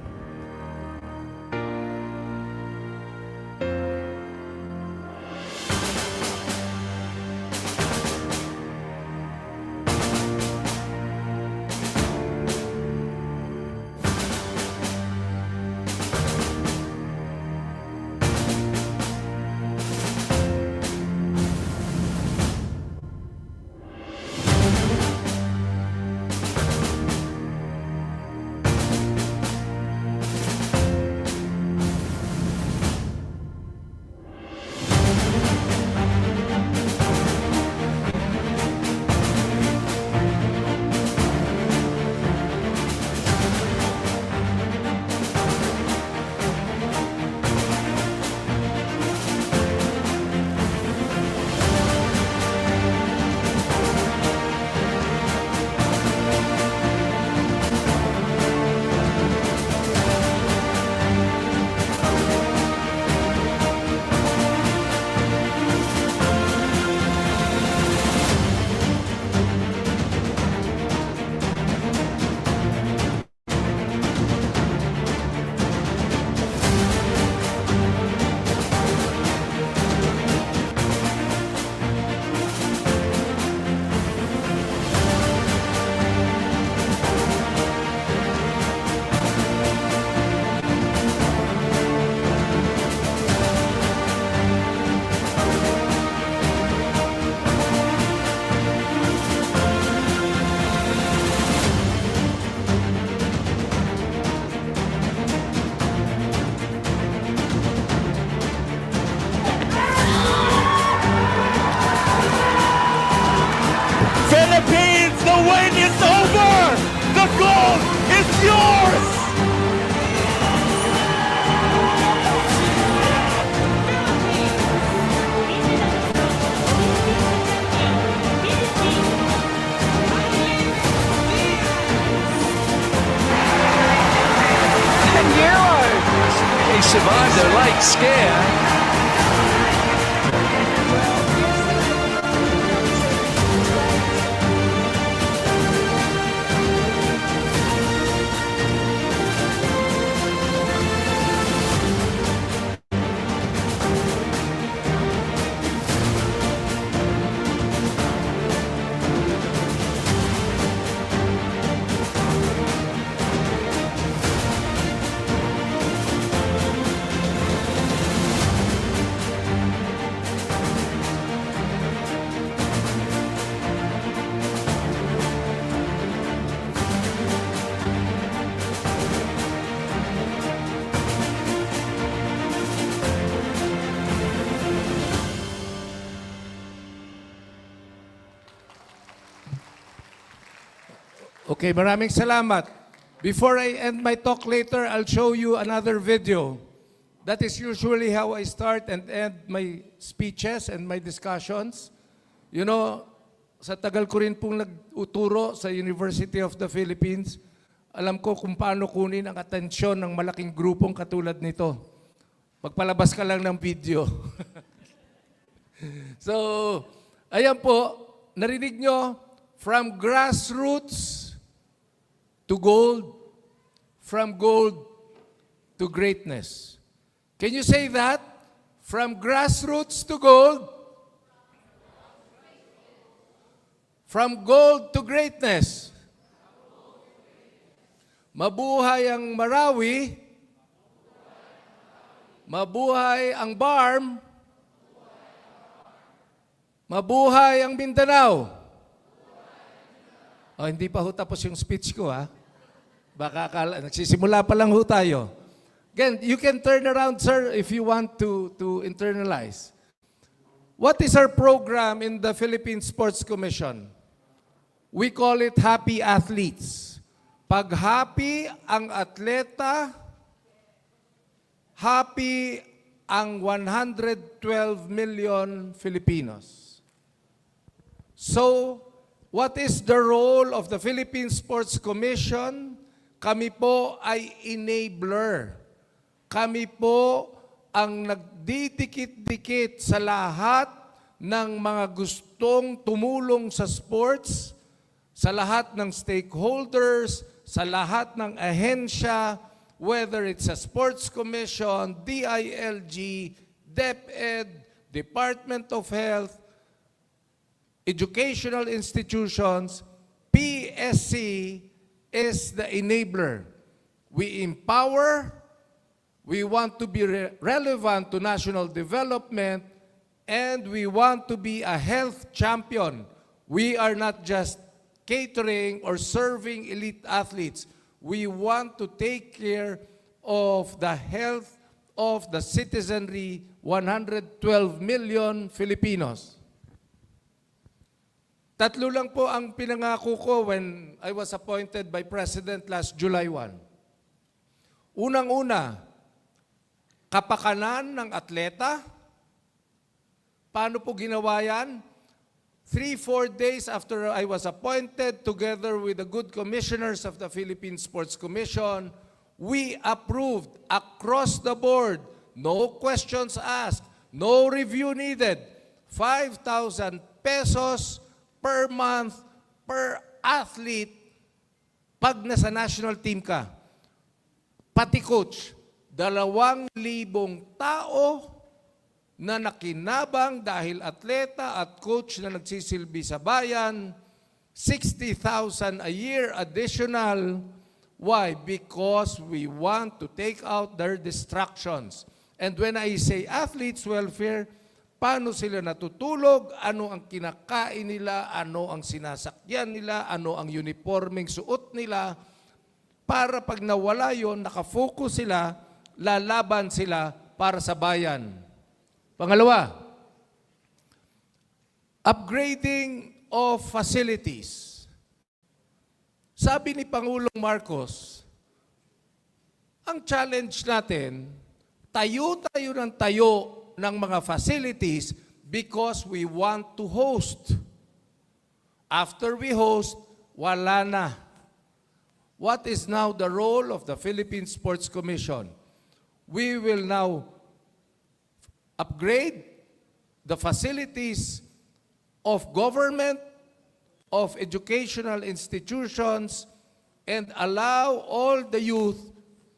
Philippines, the wait is over! The gold is yours! And Euro! He survived a late scare. Okay, maraming salamat. Before I end my talk later, I'll show you another video. That is usually how I start and end my speeches and my discussions. You know, sa tagal ko rin pong nag-uturo sa University of the Philippines, alam ko kung paano kunin ang atensyon ng malaking grupong katulad nito. Magpalabas ka lang ng video. So, ayan po, narinig nyo, from grassroots to gold, from gold to greatness. Can you say that? From grassroots to gold, from gold to greatness. Mabuhay ang Marawi, Mabuhay ang BARM. Mabuhay ang Mindanao. Oh, hindi pa ho tapos yung speech ko, ha? Baka nagsisimula pa lang ho tayo. Again, you can turn around, sir, if you want to internalize. What is our program in the Philippine Sports Commission? We call it Happy Athletes. Pag happy ang atleta, happy ang 112 million Filipinos. So, what is the role of the Philippine Sports Commission? Kami po ay enabler. Kami po ang nagdidikit-dikit sa lahat ng mga gustong tumulong sa sports, sa lahat ng stakeholders, sa lahat ng ahensya, whether it's a Sports Commission, DILG, DepEd, Department of Health, educational institutions, PSC is the enabler. We empower, we want to be relevant to national development, and we want to be a health champion. We are not just catering or serving elite athletes. We want to take care of the health of the citizenry, 112 million Filipinos. Tatlo lang po ang pinangako ko when I was appointed by President last July 1. Unang-una, kapakanan ng atleta. Paano po ginawa yan? 3-4 days after I was appointed, together with the good commissioners of the Philippine Sports Commission, we approved across the board, no questions asked, no review needed, 5,000 pesos per month, per athlete, pag nasa national team ka. Pati coach, 2,000 tao na nakinabang dahil atleta at coach na nagsisilbi sa bayan, 60,000 a year additional. Why? Because we want to take out their distractions. And when I say athletes welfare, paano sila natutulog, ano ang kinakain nila, ano ang sinasakyan nila, ano ang uniforming suot nila, para pag nawala yon, nakafocus sila, lalaban sila para sa bayan. Pangalawa, upgrading of facilities. Sabi ni Pangulong Marcos, ang challenge natin, tayo-tayo ng tayo ng mga facilities because we want to host. After we host, wala na. What is now the role of the Philippine Sports Commission? We will now upgrade the facilities of government, of educational institutions, and allow all the youth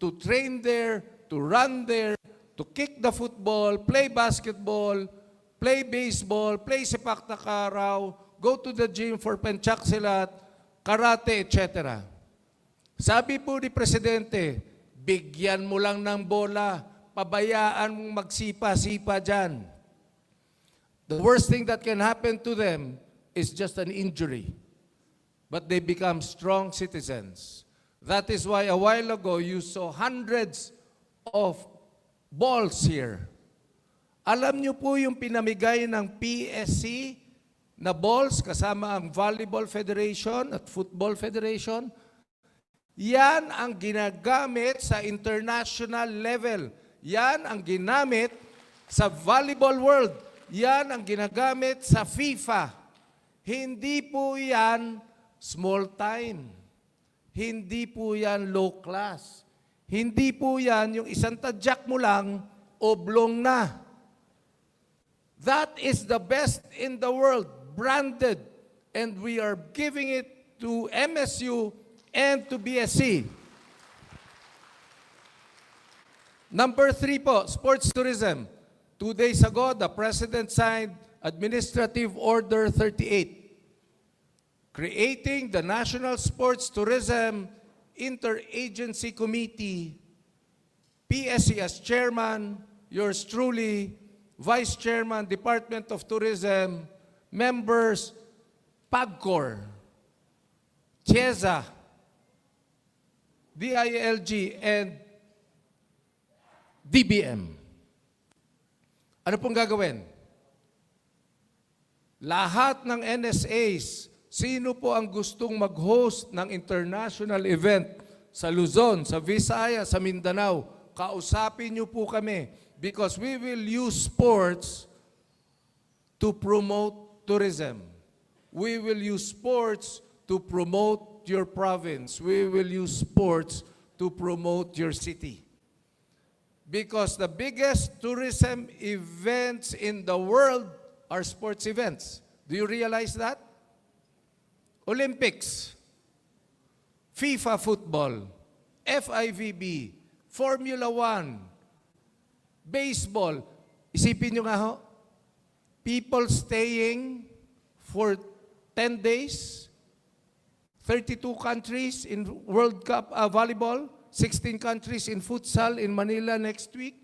to train there, to run there, to kick the football, play basketball, play baseball, play sepak takraw, go to the gym for penchaksilat, karate, etc. Sabi po ni Presidente, bigyan mo lang ng bola, pabayaan mong magsipa-sipa dyan. The worst thing that can happen to them is just an injury. But they become strong citizens. That is why a while ago you saw hundreds of balls here. Alam niyo po yung pinamigay ng PSC na balls kasama ang Volleyball Federation at Football Federation? Yan ang ginagamit sa international level. Yan ang ginamit sa volleyball world. Yan ang ginagamit sa FIFA. Hindi po yan small time. Hindi po yan low class. Hindi po yan yung isang tadyak mo lang, oblong na. That is the best in the world, branded. And we are giving it to MSU and to BSC. Number 3 po, sports tourism. 2 days ago, the President signed Administrative Order 38, creating the National Sports Tourism Interagency Committee, PSC as chairman, yours truly, Vice Chairman, Department of Tourism, members, PAGCOR, CHESA, DILG, and DBM. Ano pong gagawin? Lahat ng NSAs, sino po ang gustong mag-host ng international event sa Luzon, sa Visayas, sa Mindanao, kausapin niyo po kami because we will use sports to promote tourism. We will use sports to promote your province. We will use sports to promote your city. Because the biggest tourism events in the world are sports events. Do you realize that? Olympics, FIFA football, FIVB, Formula 1, baseball. Isipin nyo nga ho, people staying for 10 days, 32 countries in World Cup volleyball, 16 countries in futsal in Manila next week,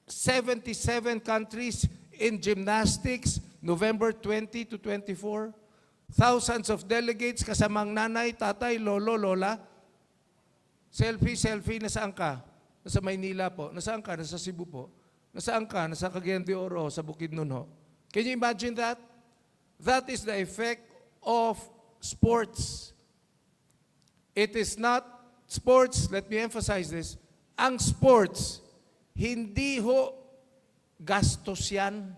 77 countries in gymnastics, November 20 to 24, thousands of delegates kasamang nanay, tatay, lolo, lola. Selfie, nasaan ka? Nasa Maynila po. Nasaan ka? Nasa Cebu po. Nasaan ka? Nasa Cagayan de Oro, sa Bukidnon ho. Can you imagine that? That is the effect of sports. It is not sports, let me emphasize this, ang sports, hindi ho gastos yan.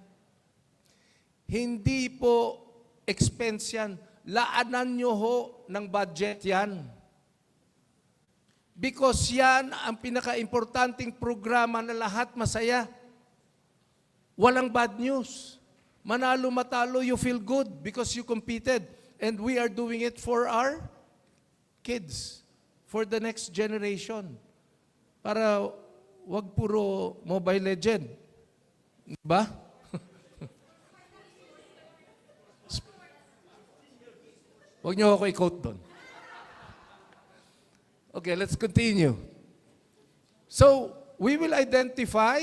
Hindi po expense yan. Laanan nyo ho ng budget yan. Because yan ang pinaka-importanting programa na lahat masaya. Walang bad news. Manalo, matalo, you feel good because you competed. And we are doing it for our kids, for the next generation. Para wag puro Mobile Legend. Ba? Huwag niyo ako i-quote doon. Okay, let's continue. So, we will identify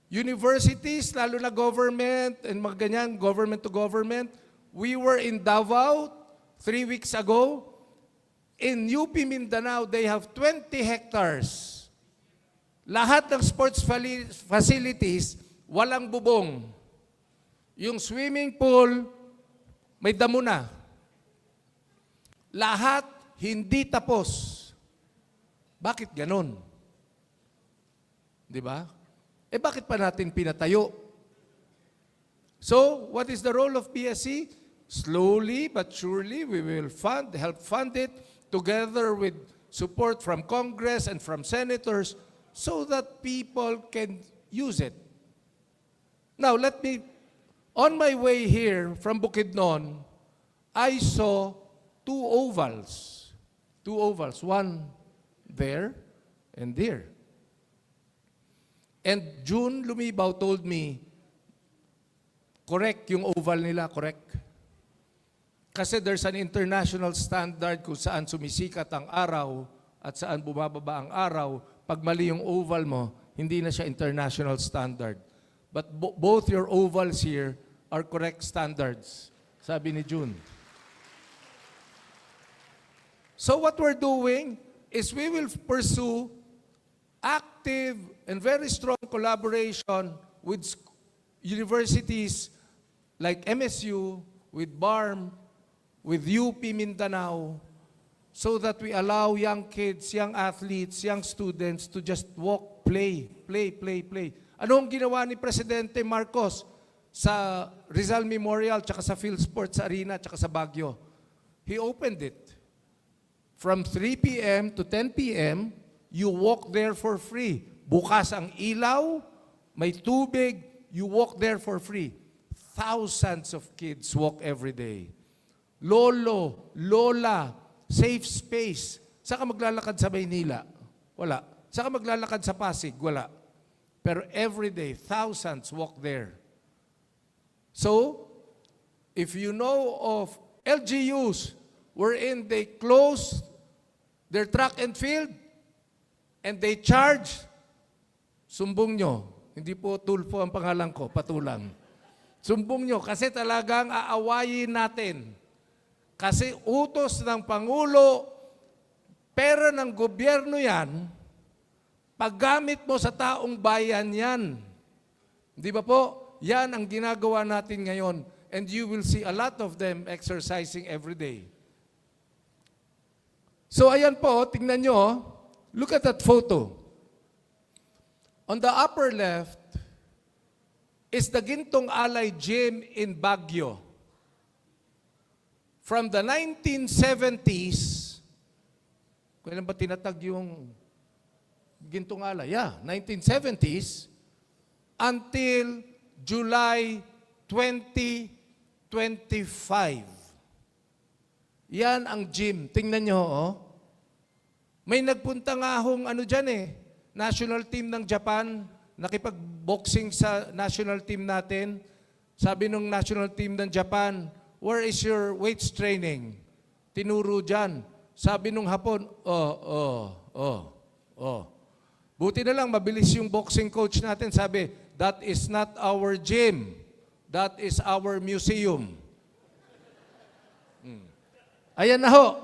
universities, lalo na government, and mga ganyan, government to government. We were in Davao 3 weeks ago. In UP Mindanao, they have 20 hectares. Lahat ng sports facilities, walang bubong. Yung swimming pool, may damo na. Lahat hindi tapos. Bakit ganon? Di ba? Eh bakit pa natin pinatayo? So, what is the role of PSC? Slowly but surely, we will help fund it together with support from Congress and from senators so that people can use it. Now, on my way here from Bukidnon, I saw two ovals, one there and there. And June Lumibaw told me, correct yung oval nila, correct. Kasi there's an international standard kung saan sumisikat ang araw at saan bumababa ang araw. Pag mali yung oval mo, hindi na siya international standard. But both your ovals here are correct standards, sabi ni June. So what we're doing is we will pursue active and very strong collaboration with universities like MSU, with BARM, with UP Mindanao, so that we allow young kids, young athletes, young students to just walk, play. Anong ginawa ni Presidente Marcos sa Rizal Memorial, tsaka sa PhilSports Arena, tsaka sa Baguio? He opened it. From 3 p.m. to 10 p.m., you walk there for free. Bukas ang ilaw, may tubig, you walk there for free. Thousands of kids walk every day. Lolo, lola, safe space. Saan ka maglalakad sa Maynila? Wala. Saan ka maglalakad sa Pasig? Wala. Pero every day, thousands walk there. So, if you know of LGUs wherein they close their track and field and they charge, sumbong nyo. Hindi po Tulfo ang pangalan ko, Patulang. Sumbong nyo kasi talagang aawayin natin. Kasi utos ng Pangulo, pera ng gobyerno yan, paggamit mo sa taong bayan yan. Di ba po? Yan ang ginagawa natin ngayon. And you will see a lot of them exercising every day. So ayan po, tingnan nyo, look at that photo. On the upper left is the Gintong Alay Gym in Baguio. From the 1970s, kailan ba tinatag yung Gintong Alay? Yeah, 1970s until July 2025. Yan ang gym. Tingnan nyo, oh. May nagpunta nga hong dyan national team ng Japan, nakipag-boxing sa national team natin. Sabi nung national team ng Japan, where is your weights training? Tinuro dyan. Sabi nung Hapon, Buti na lang, mabilis yung boxing coach natin. Sabi, that is not our gym. That is our museum. Ayan na ho.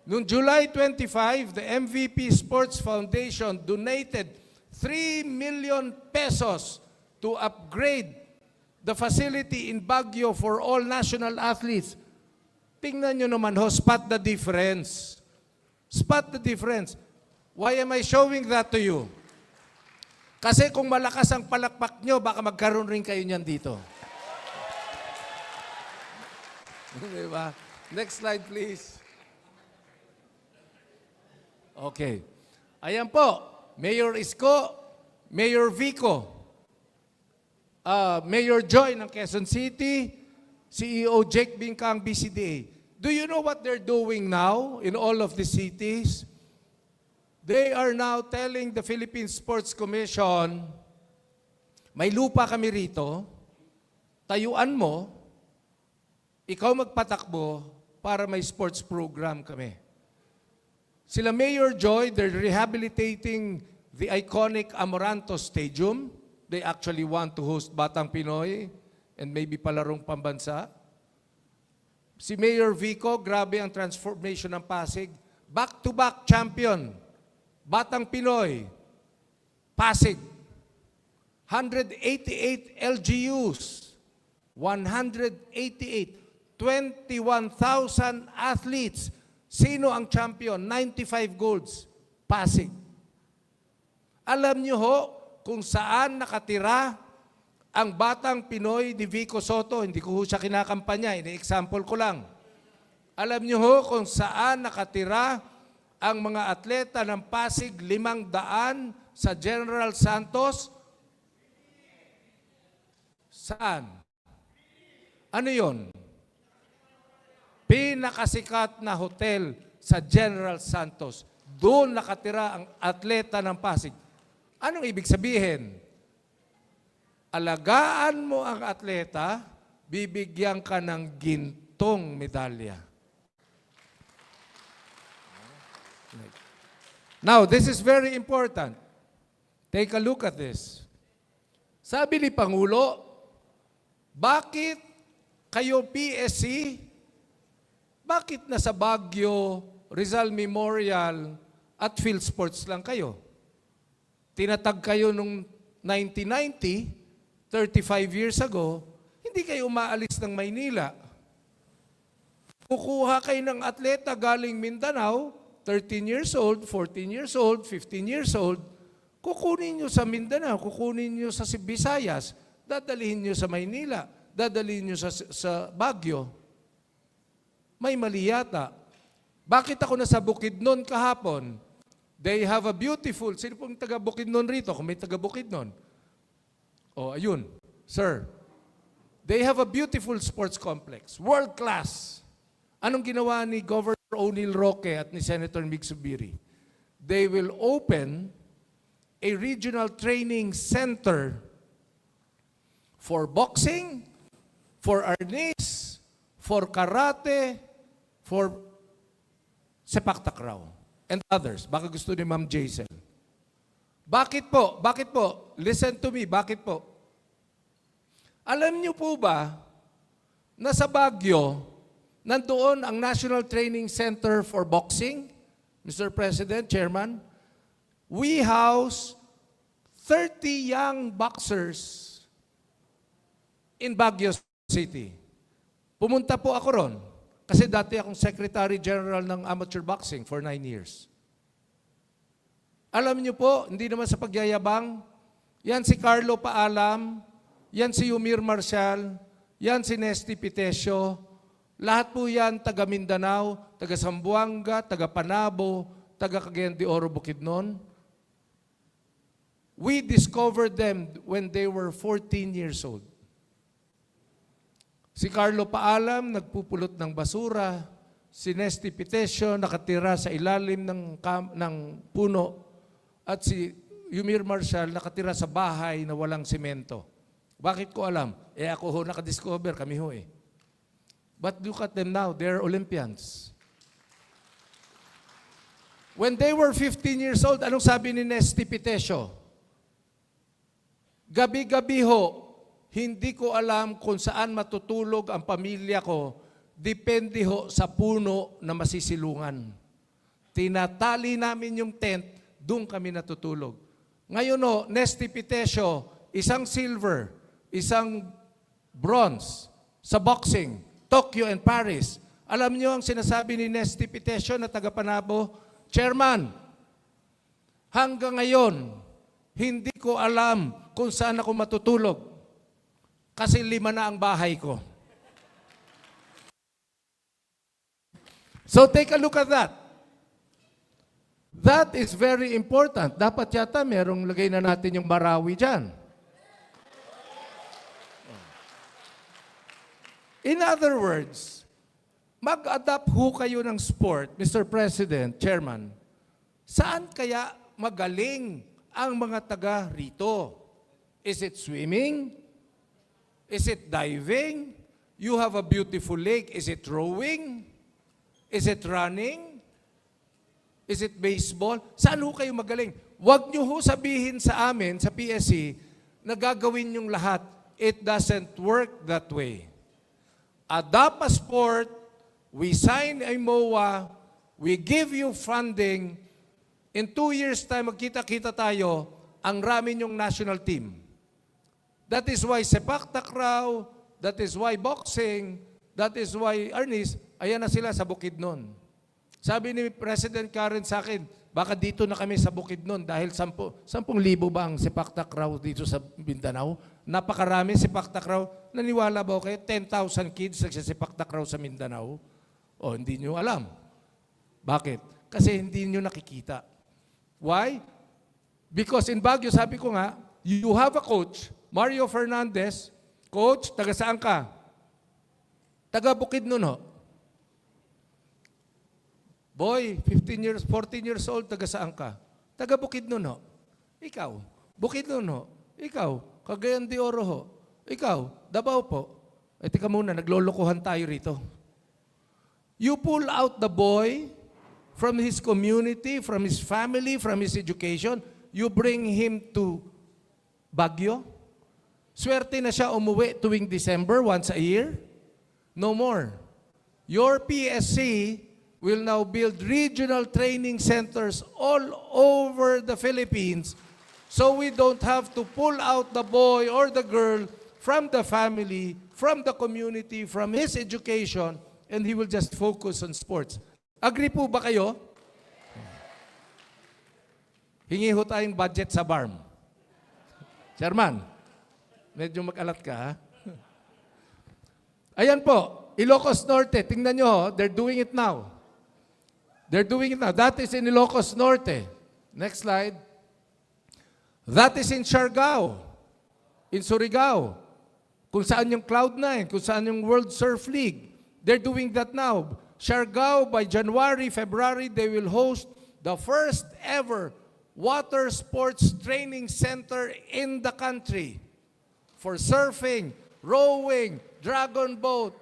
Noong July 25, the MVP Sports Foundation donated 3 million pesos to upgrade the facility in Baguio for all national athletes. Tingnan nyo naman ho, spot the difference. Spot the difference. Why am I showing that to you? Kasi kung malakas ang palakpak nyo, baka magkaroon rin kayo niyan dito. Diba? Next slide, please. Okay. Ayan po. Mayor Isko, Mayor Vico, Mayor Joy ng Quezon City, CEO Jake Bincang, BCDA. Do you know what they're doing now in all of the cities? They are now telling the Philippine Sports Commission, may lupa kami rito, tayuan mo, ikaw magpatakbo para may sports program kami. Sila Mayor Joy, they're rehabilitating the iconic Amoranto Stadium. They actually want to host Batang Pinoy and maybe palarong pambansa. Si Mayor Vico, grabe ang transformation ng Pasig. Back-to-back champion. Batang Pinoy. Pasig. 188 LGUs. 188. 21,000 athletes. Sino ang champion? 95 golds. Pasig. Alam niyo ho kung saan nakatira ang Batang Pinoy ni Vico Soto. Hindi ko ho siya kinakampanya. Ini-example ko lang. Alam niyo ho kung saan nakatira ang mga atleta ng Pasig 500 sa General Santos? Saan? Ano yon? Pinakasikat na hotel sa General Santos. Doon nakatira ang atleta ng Pasig. Anong ibig sabihin? Alagaan mo ang atleta, bibigyan ka ng gintong medalya. Now, this is very important. Take a look at this. Sabi ni Pangulo, bakit kayo PSC, bakit nasa Baguio, Rizal Memorial at Field Sports lang kayo? Tinatag kayo nung 1990, 35 years ago, hindi kayo umaalis ng Maynila. Kukuha kayo ng atleta galing Mindanao, 13 years old, 14 years old, 15 years old, kukunin nyo sa Mindanao, kukunin nyo sa Visayas, dadalhin nyo sa Maynila, dadalhin nyo sa Baguio. May mali yata. Bakit ako nasa Bukidnon kahapon? They have a beautiful, sino pong taga Bukidnon rito? Kung may taga Bukidnon. Oh, ayun. Sir, they have a beautiful sports complex. World class. Anong ginawa ni Governor O'Neil Roque at ni Senator Mig Subiri? They will open a regional training center for boxing, for arnis, for karate, for sepak takraw, and others. Baka gusto ni Ma'am Jason. Bakit po? Bakit po? listen to me. Bakit po? Alam niyo po ba na sa Baguio, nandoon ang National Training Center for Boxing? Mr. President, Chairman, we house 30 young boxers in Baguio City. Pumunta po ako ron kasi dati akong Secretary General ng Amateur Boxing for 9 years. Alam niyo po, hindi naman sa pagyayabang, yan si Carlo Paalam, yan si Yumir Marcial, yan si Nesty Pitesio, lahat po yan taga Mindanao, taga Zamboanga, taga Panabo, taga Cagayan de Oro, Bukidnon. We discovered them when they were 14 years old. Si Carlo Paalam, nagpupulot ng basura. Si Nesty Pitesio, nakatira sa ilalim ng puno. At si Yumir Marcial, nakatira sa bahay na walang semento. Bakit ko alam? Ako ho nakadiscover, kami ho eh. But look at them now, they're Olympians. When they were 15 years old, anong sabi ni Nesty Pitesio? Gabi-gabi ho, hindi ko alam kung saan matutulog ang pamilya ko, depende ho sa puno na masisilungan. Tinatali namin yung tent, doon kami natutulog. Ngayon ho, Nesty Pitesio, isang silver, isang bronze sa boxing, Tokyo and Paris. Alam niyo ang sinasabi ni Nesty Pitesio na taga Panabo? Chairman, hanggang ngayon, hindi ko alam kung saan ako matutulog. Kasi 5 na ang bahay ko. So take a look at that. That is very important. Dapat yata merong lagay na natin yung Marawi dyan. In other words, mag-adapt ho kayo ng sport, Mr. President, Chairman. Saan kaya magaling ang mga taga rito? Is it swimming? Is it diving? You have a beautiful lake. Is it rowing? Is it running? Is it baseball? Saan ho kayo magaling? Huwag niyo ho sabihin sa amin, sa PSC, na gagawin yung lahat. It doesn't work that way. Adopt a sport, we sign a MOA, we give you funding, in 2 years' time, magkita-kita tayo, ang rami yung national team. That is why sepak takraw, that is why boxing, that is why Ernest, ayan na sila sa Bukidnon. Sabi ni President Karen sa akin, baka dito na kami sa Bukidnon dahil 10,000 ba ang sepak takraw dito sa Mindanao? Napakarami sepak takraw. Naniwala ba kayo? 10,000 kids nagsisepak takraw sa Mindanao? O, hindi nyo alam. Bakit? Kasi hindi nyo nakikita. Why? Because in Baguio, sabi ko nga, you have a coach, Mario Fernandez, coach, taga saan ka? Taga Bukidnon ho. Boy, 14 years old, taga saan ka? Taga Bukidnon ho. Ikaw, Bukidnon ho. Ikaw, Cagayan de Oro ho. Ikaw, Davao po. Teka muna, naglolokohan tayo rito. You pull out the boy from his community, from his family, from his education, you bring him to Baguio. Swerte na siya umuwi tuwing December, once a year. No more. Your PSC will now build regional training centers all over the Philippines so we don't have to pull out the boy or the girl from the family, from the community, from his education, and he will just focus on sports. Agree po ba kayo? Hingi ho tayong budget sa BARM. Chairman, medyo mag-alat ka, ha? Ayan po, Ilocos Norte. Tingnan nyo, ho, they're doing it now. They're doing it now. That is in Ilocos Norte. Next slide. That is in Siargao, in Surigao, kung saan yung Cloud9, kung saan yung World Surf League. They're doing that now. Siargao, by January, February, they will host the first ever water sports training center in the country for surfing, rowing, dragon boat,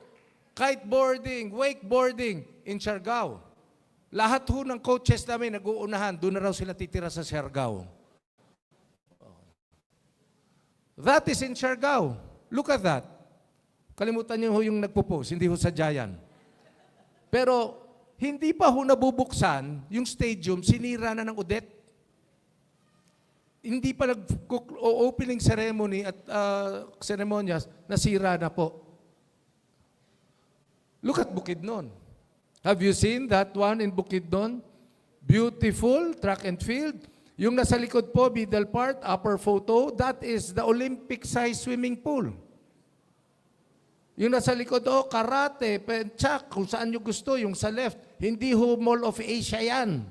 kiteboarding, wakeboarding in Siargao. Lahat ho ng coaches namin nag-uunahan, doon na raw sila titira sa Siargao. That is in Siargao. Look at that. Kalimutan niyo ho yung nagpo-post, hindi ho sadya yan. Pero hindi pa ho nabubuksan yung stadium, sinira na ng udet. Hindi pa nag-opening ceremony at ceremonias, nasira na po. Look at Bukidnon. Have you seen that one in Bukidnon? Beautiful track and field. Yung nasa likod po, middle part, upper photo, that is the Olympic-sized swimming pool. Yung nasa likod, karate, penchak, kung saan nyo gusto, yung sa left. Hindi ho Mall of Asia yan.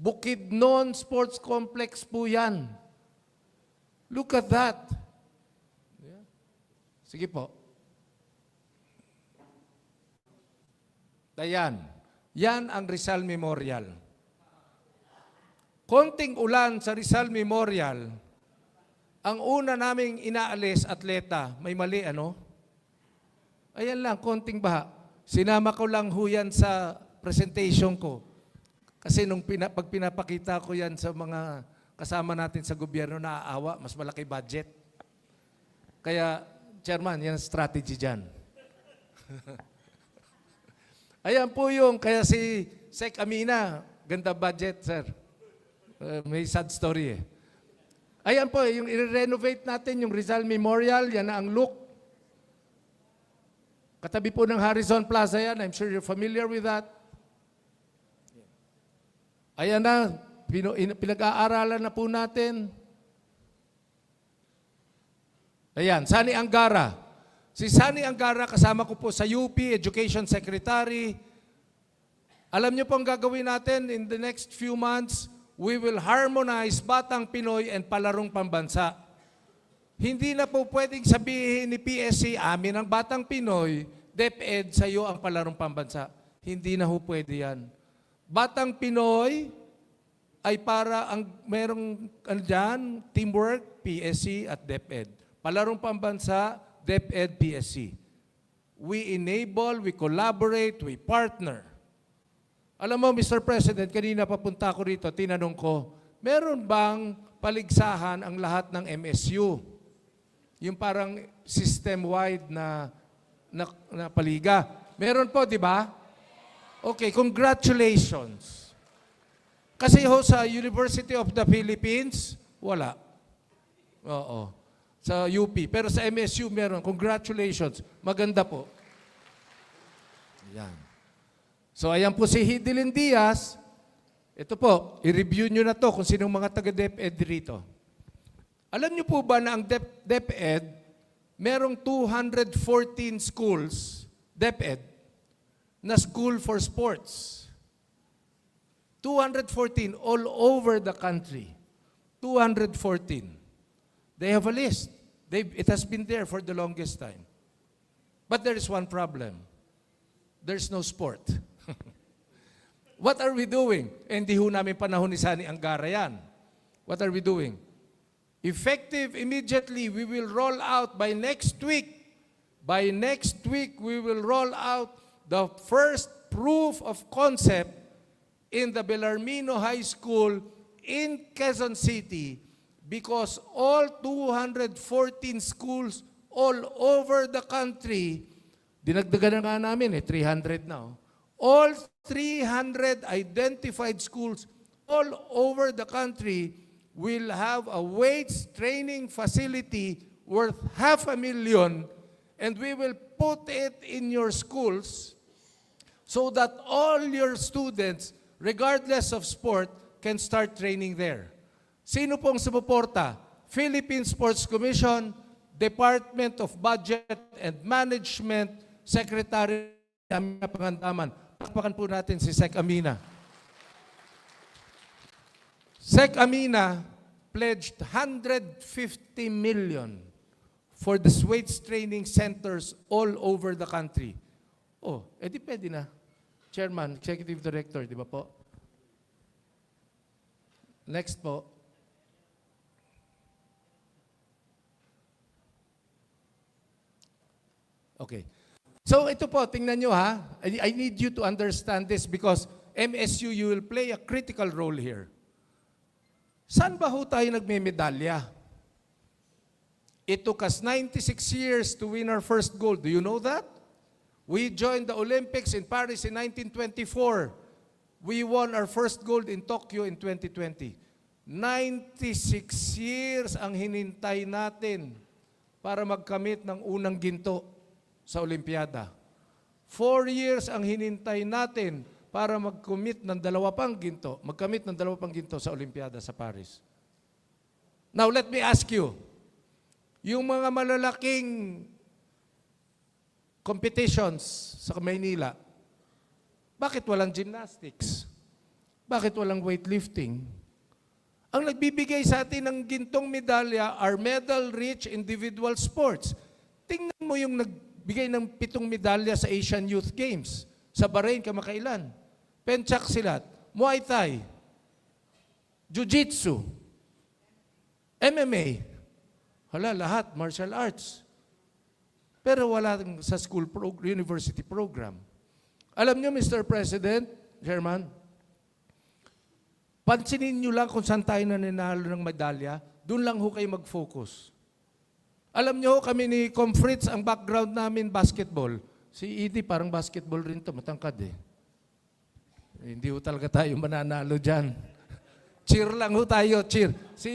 Bukidnon Sports Complex po yan. Look at that. Yeah. Sige po. Ayan. Yan ang Rizal Memorial. Konting ulan sa Rizal Memorial, ang una naming inaalis, atleta, may mali ano? Ayan lang, konting baha. Sinama ko lang ho yan sa presentation ko. Kasi pag pinapakita ko yan sa mga kasama natin sa gobyerno, naaawa, mas malaki budget. Kaya, Chairman, yan ang strategy dyan. Ayan po yung, kaya si Sec Amina, ganda budget, sir. May sad story eh. Ayan po, yung i-renovate natin yung Rizal Memorial, yan na ang look. Katabi po ng Harrison Plaza yan, I'm sure you're familiar with that. Ayan na, pinag-aaralan na po natin. Ayan, Sani Angara. Si Sani Angara, kasama ko po sa UP, Education Secretary. Alam niyo po ang gagawin natin in the next few months, we will harmonize Batang Pinoy and Palarong Pambansa. Hindi na po pwedeng sabihin ni PSC, amin ang Batang Pinoy, DepEd, sa iyo ang Palarong Pambansa. Hindi na po pwede yan. Batang Pinoy ay para ang merong dyan, teamwork, PSC at DepEd. Palarong Pambansa, DepEd, PSC. We enable, we collaborate, we partner. Alam mo, Mr. President, kanina papunta ko rito, tinanong ko, meron bang paligsahan ang lahat ng MSU? Yung parang system-wide na paliga. Meron po, di ba? Okay, congratulations. Kasi ho sa University of the Philippines, wala. Oo. Sa UP. Pero sa MSU meron. Congratulations. Maganda po. Ayan. So ayan po si Hidilyn Diaz. Ito po, i-review nyo na to kung sinong mga taga-DepEd rito. Alam nyo po ba na ang DepEd, merong 214 schools, DepEd, na school for sports. 214 all over the country. 214. They have a list. It has been there for the longest time. But there is one problem. There's no sport. What are we doing? Hindi ho namin panahon ni Sani Angara yan. What are we doing? Effective immediately, we will roll out by next week. By next week, we will roll out the first proof of concept in the Bellarmino High School in Quezon City because all 214 schools all over the country, dinagdagan na nga namin 300 now. All 300 identified schools all over the country will have a weights training facility worth $500,000 and we will put it in your schools so that all your students, regardless of sport, can start training there. Sino pong sumuporta? Philippine Sports Commission, Department of Budget and Management, Secretary Amina Pangandaman. Pakpakan po natin si Sec Amina. Sec Amina pledged $150 million for the weights training centers all over the country. Oh, edi pwede na. Chairman, Executive Director, di ba po? Next po. Okay. So ito po, tingnan nyo ha. I need you to understand this because MSU, you will play a critical role here. Saan ba ho tayo nagme-medalya? It took us 96 years to win our first gold. Do you know that? We joined the Olympics in Paris in 1924. We won our first gold in Tokyo in 2020. 96 years ang hinintay natin para magkamit ng unang ginto sa Olimpiada. 4 years ang hinintay natin para magkamit ng dalawa pang ginto sa Olimpiada sa Paris. Now, let me ask you, yung mga malalaking competitions sa Maynila, bakit walang gymnastics? Bakit walang weightlifting? Ang nagbibigay sa atin ng gintong medalya are medal-rich individual sports. Tingnan mo yung nagbigay ng 7 medalya sa Asian Youth Games, sa Bahrain kamakailan. Pencak silat, Muay Thai, Jiu-Jitsu, MMA, lahat, martial arts. Pero wala sa university program. Alam nyo, Mr. President, Chairman, pansinin nyo lang kung saan tayo nanalo ng medalya, doon lang ho kayo mag-focus. Alam nyo, kami ni Com Fritz, ang background namin, basketball. Si Edie, parang basketball rin to, matangkad eh. Hindi ho talaga tayo mananalo dyan. Cheer lang ho tayo, cheer. Si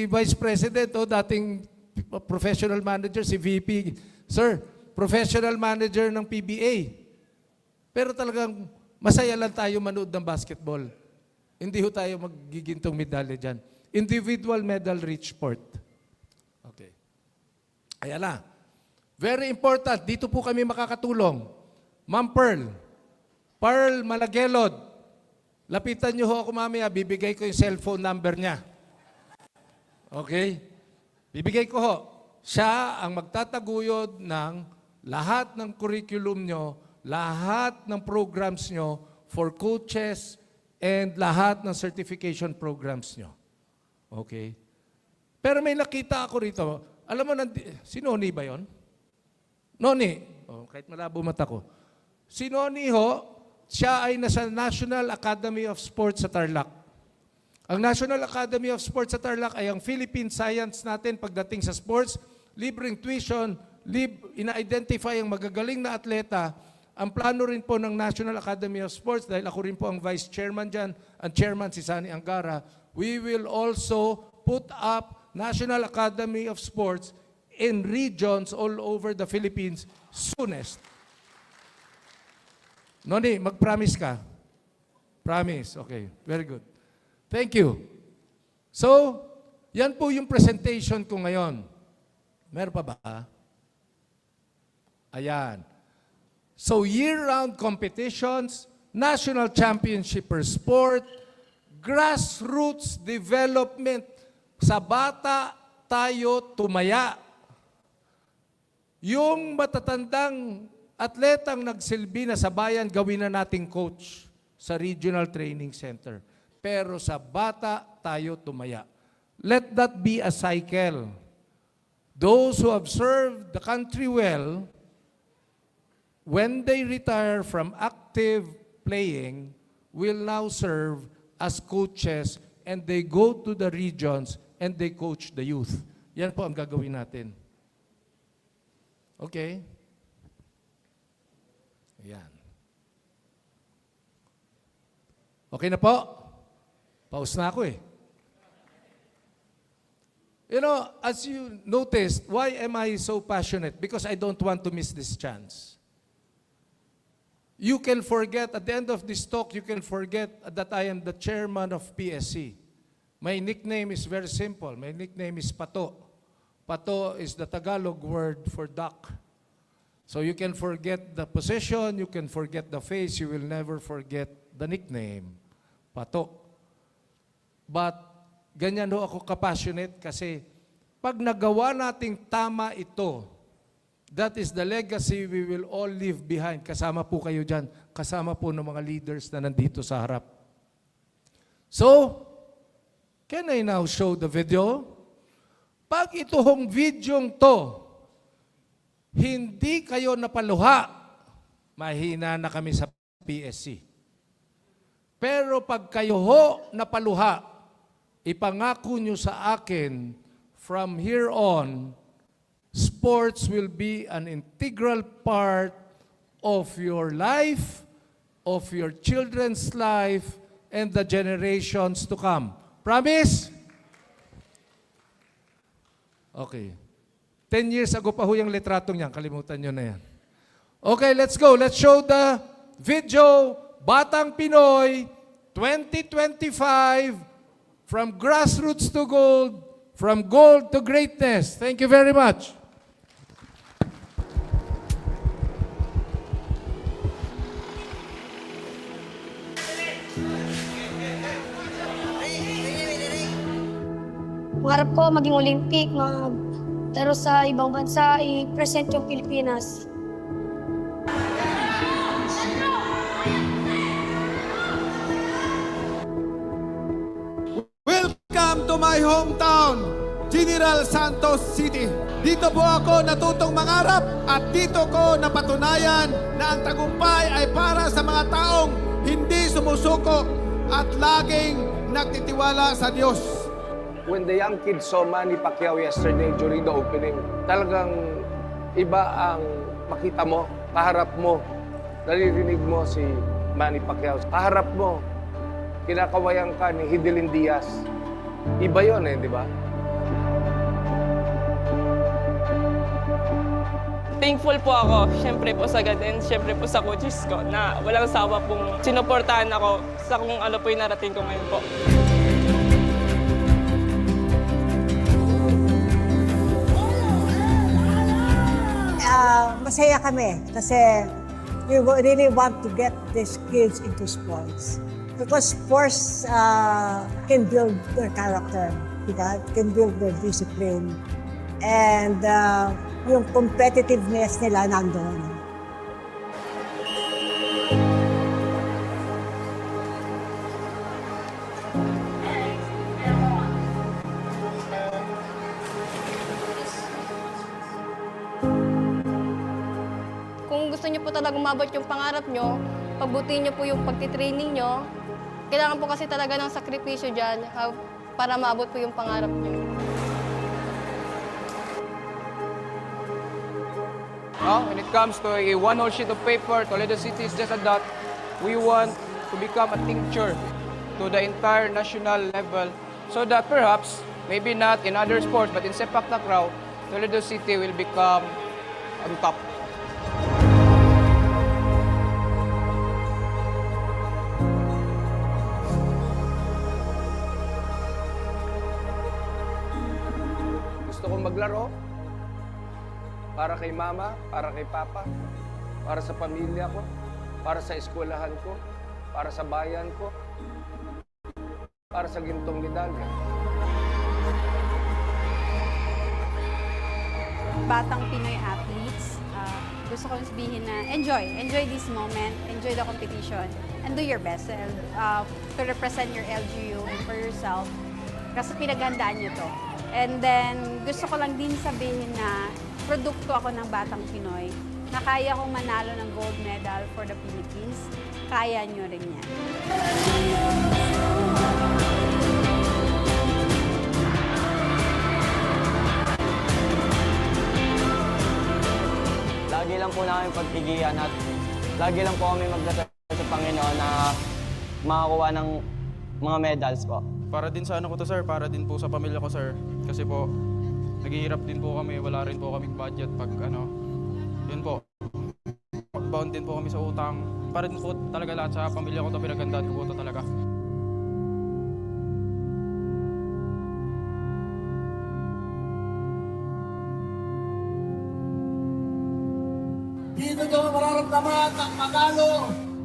Vice President, dating professional manager, si VP, Sir, professional manager ng PBA. Pero talagang masaya lang tayo manood ng basketball. Hindi ho tayo magigintong medalya dyan. Individual medal-rich sport. Okay. Ayan na. Very important. Dito po kami makakatulong. Ma'am Pearl. Pearl Malagelod. Lapitan niyo ho ako mamaya. Bibigay ko yung cellphone number niya. Okay? Bibigay ko ho. Siya ang magtataguyod ng lahat ng curriculum nyo, lahat ng programs nyo for coaches, and lahat ng certification programs nyo. Okay? Pero may nakita ako rito. Alam mo, si Noni ba yon? Noni. Kahit malabo mata ko. Si Noni ho, siya ay nasa National Academy of Sports sa Tarlac. Ang National Academy of Sports sa Tarlac ay ang Philippine Science natin pagdating sa sports, libreng tuition, ina-identify ang magagaling na atleta. Ang plano rin po ng National Academy of Sports, dahil ako rin po ang vice chairman dyan, ang chairman si Sani Angara, we will also put up National Academy of Sports in regions all over the Philippines soonest. Noni, mag-promise ka? Promise. Okay. Very good. Thank you. So, yan po yung presentation ko ngayon. Meron pa ba? Ayan. So, year-round competitions, national championship per sport, grassroots development. Sa bata tayo tumaya. Yung matatandang atletang nagsilbi na sa bayan, gawin na nating coach sa Regional Training Center. Pero sa bata tayo tumaya. Let that be a cycle. Those who have served the country well, when they retire from active playing, will now serve as coaches and they go to the regions and they coach the youth. Yan po ang gagawin natin. Okay? Ayan. Okay na po? Pause na ako eh. You know, as you noticed, why am I so passionate? Because I don't want to miss this chance. You can forget, at the end of this talk, you can forget that I am the chairman of PSC. My nickname is very simple. My nickname is Pato. Pato is the Tagalog word for duck. So you can forget the position, you can forget the face, you will never forget the nickname, Pato. But ganyan ho ako kapassionate kasi pag nagawa nating tama ito, that is the legacy we will all leave behind. Kasama po kayo dyan. Kasama po ng mga leaders na nandito sa harap. So, can I now show the video? Pag ito hong videong to, hindi kayo napaluha, mahina na kami sa PSC. Pero pag kayo ho napaluha, ipangako nyo sa akin, from here on, sports will be an integral part of your life, of your children's life, and the generations to come. Promise? Okay. 10 years ago pa ho yung litratong yan. Kalimutan nyo na yan. Okay, let's go. Let's show the video, Batang Pinoy 2025, from grassroots to gold, from gold to greatness. Thank you very much. Pangarap ko maging Olympic, pero sa ibang bansa, i-present yung Pilipinas. Welcome to my hometown, General Santos City. Dito po ako natutong mangarap at dito ko napatunayan na ang tagumpay ay para sa mga taong hindi sumusuko at laging nagtitiwala sa Diyos. When the young kids saw Manny Pacquiao yesterday during the opening, talagang iba ang makita mo, kaharap mo, naririnig mo si Manny Pacquiao. Kaharap mo, kinakawayan ka ni Hidilyn Diaz. Iba yun di ba? Thankful po ako, syempre po sa God and syempre po sa coaches ko na walang sawa pong sinuportahan ako sa kung ano po yung narating ko ngayon po. Masaya kami kasi we really want to get these kids into sports. Because sports can build their character, can build their discipline, and yung competitiveness nila nandun. Kung gusto niyo po talaga umabot yung pangarap niyo, pagbutihin niyo po yung pagtitraining niyo. Kailangan po kasi talaga ng sakripisyo dyan para maabot po yung pangarap niyo. When it comes to a one-whole sheet of paper, Toledo City is just a dot. We want to become a tincture to the entire national level so that perhaps, maybe not in other sports, but in sepak takraw, Toledo City will become on top. Gusto kong maglaro para kay mama, para kay papa, para sa pamilya ko, para sa eskwelahan ko, para sa bayan ko, para sa gintong medalya. Batang Pinoy athletes, gusto kong sabihin na enjoy this moment, enjoy the competition, and do your best to represent your LGU and for yourself kasi pinaghandaan nyo to. And then, gusto ko lang din sabihin na produkto ako ng Batang Pinoy na kaya kong manalo ng gold medal for the Philippines. Kaya nyo rin yan. Lagi lang po namin pagtigilan at lagi lang po kami magdasal sa Panginoon na makakuha ng mga medals po. Para din sa ano ko to sir, para din po sa pamilya ko sir. Kasi po, naghihirap din po kami, wala rin po kaming budget pag ano, yun po. Bound din po kami sa utang. Para din po talaga lahat sa pamilya ko to, pinagandaan ko po to talaga. Dito nyo mararamdaman ng matalo.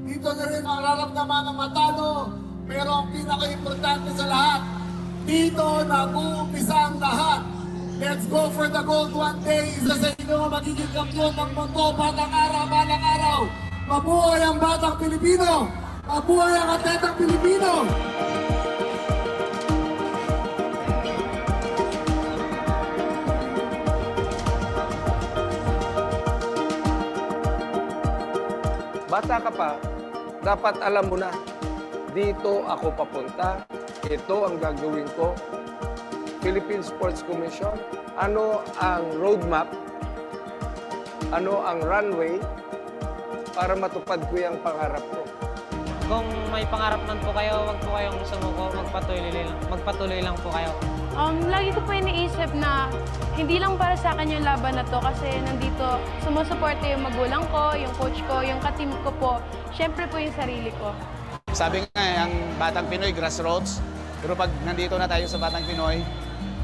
Dito nyo rin mararamdaman ng matalo. Pero ang pinaka-importante sa lahat, dito nag-uumpisa ang lahat. Let's go for the gold one day. Isa sa inyo ang magiging kampiyon ng mundo. Batang araw, balang araw. Mabuhay ang batang Pilipino. Mabuhay ang atletang Pilipino. Bata ka pa, dapat alam mo na, dito ako papunta, ito ang gagawin ko. Philippine Sports Commission, Ano ang roadmap? Ano ang runway para matupad ko yung pangarap ko? Kung may pangarap man po kayo, wag po kayong sumuko, magpatuloy lang po kayo. Lagi ko po iniisip na hindi lang para sa akin yung laban na to kasi nandito sumusuporta yung magulang ko, yung coach ko, yung ka-team ko po. Siyempre po yung sarili ko. Sabi nga ang Batang Pinoy, grassroots. Pero pag nandito na tayo sa Batang Pinoy,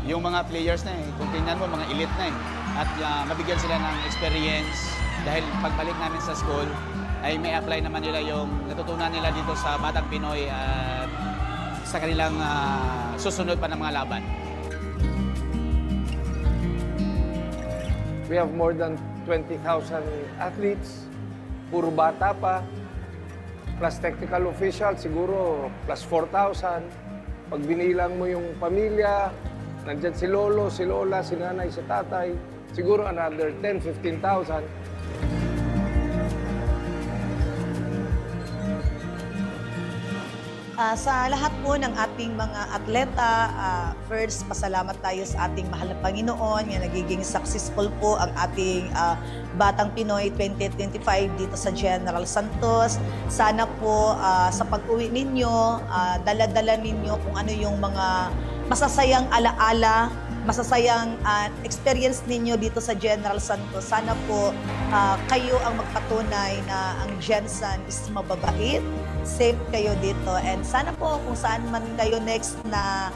yung mga players na kung tingnan mo, mga elite na At mabigyan sila ng experience dahil pagbalik namin sa school, ay may apply naman nila yung natutunan nila dito sa Batang Pinoy at sa kanilang susunod pa ng mga laban. We have more than 20,000 athletes. Puro bata pa. Plus technical official, siguro plus 4,000. Pag binilang mo yung pamilya, nandyan si lolo, si lola, si nanay, si tatay, siguro another 10, 15,000. Sa lahat po ng ating mga atleta, first, pasalamat tayo sa ating mahal na Panginoon na nagiging successful po ang ating Batang Pinoy 2025 dito sa General Santos. Sana po sa pag-uwi ninyo, dala-dala ninyo kung ano yung mga masasayang alaala, masasayang experience ninyo dito sa General Santos. Sana po kayo ang magpatunay na ang Jensen is mababait, safe kayo dito. And sana po kung saan man kayo next na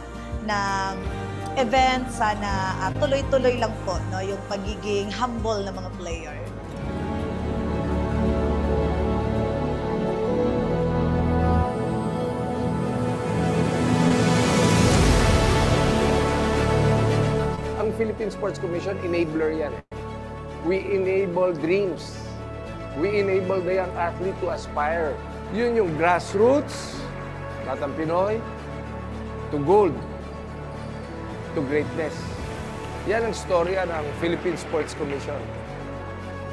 event, sana tuloy-tuloy lang po no, yung pagiging humble ng mga player. Ang Philippine Sports Commission, enabler yan. We enable dreams. We enable the young athlete to aspire. Yun yung grassroots, Batang Pinoy, to gold, to greatness. Yan ang storya ng Philippine Sports Commission.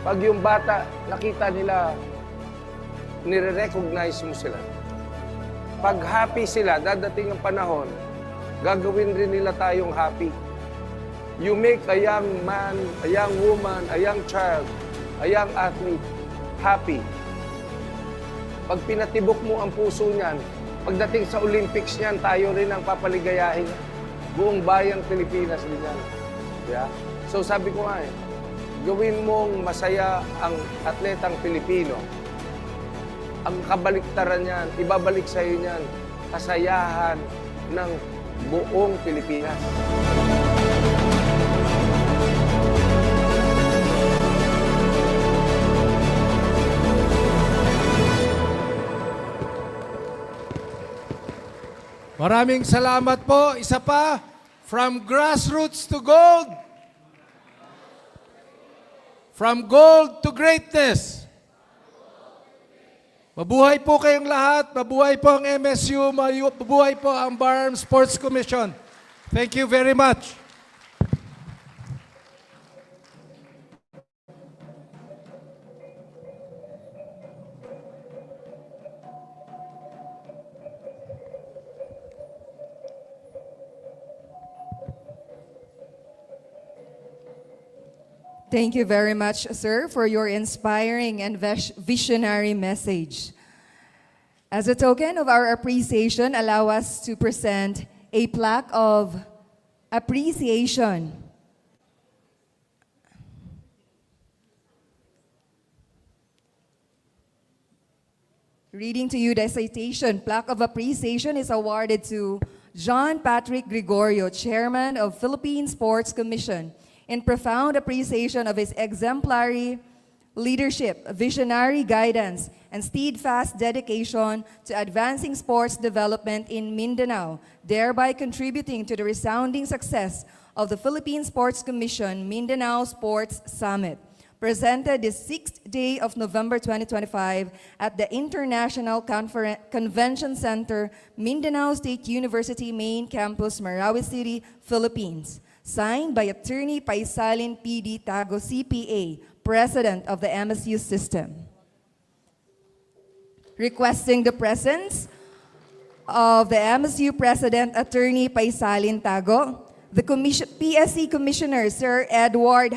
Pag yung bata, nakita nila, nire-recognize mo sila. Pag happy sila, dadating ang panahon, gagawin rin nila tayong happy. You make a young man, a young woman, a young child, a young athlete happy. Pag pinatibok mo ang puso niyan, pagdating sa Olympics niyan, tayo rin ang papaligayahin. Buong bayang Pilipinas din yan. Yeah? So sabi ko nga gawin mong masaya ang atletang Pilipino. Ang kabaliktaran niyan, ibabalik sa iyo niyan, kasayahan ng buong Pilipinas. Maraming salamat po. Isa pa, from grassroots to gold. From gold to greatness. Mabuhay po kayong lahat. Mabuhay po ang MSU. Mabuhay po ang Barham Sports Commission. Thank you very much. Thank you very much, sir, for your inspiring and visionary message. As a token of our appreciation, allow us to present a plaque of appreciation. Reading to you the citation, plaque of appreciation is awarded to John Patrick Gregorio, Chairman of Philippine Sports Commission, in profound appreciation of his exemplary leadership, visionary guidance, and steadfast dedication to advancing sports development in Mindanao, thereby contributing to the resounding success of the Philippine Sports Commission Mindanao Sports Summit, presented this 6th day of November 2025 at the International Convention Center, Mindanao State University Main Campus, Marawi City, Philippines. Signed by Attorney Paisalin P.D. Tago, CPA, President of the MSU System. Requesting the presence of the MSU President, Attorney Paisalin Tago, The PSC Commissioner, Sir Edward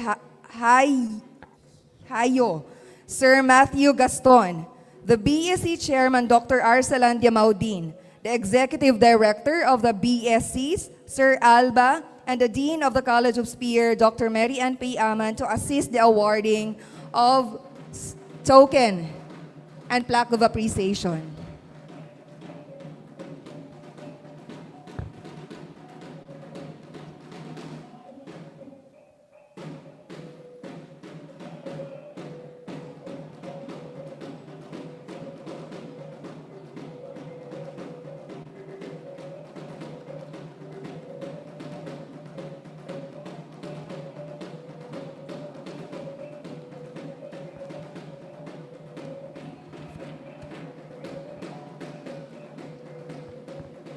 Hayo, Sir Matthew Gaston, the BSC Chairman, Dr. Arsalan Diamaudin, the Executive Director of the BSCs, Sir Alba, and the Dean of the College of Spear, Dr. Mary Ann P. Aman, to assist the awarding of token and plaque of appreciation.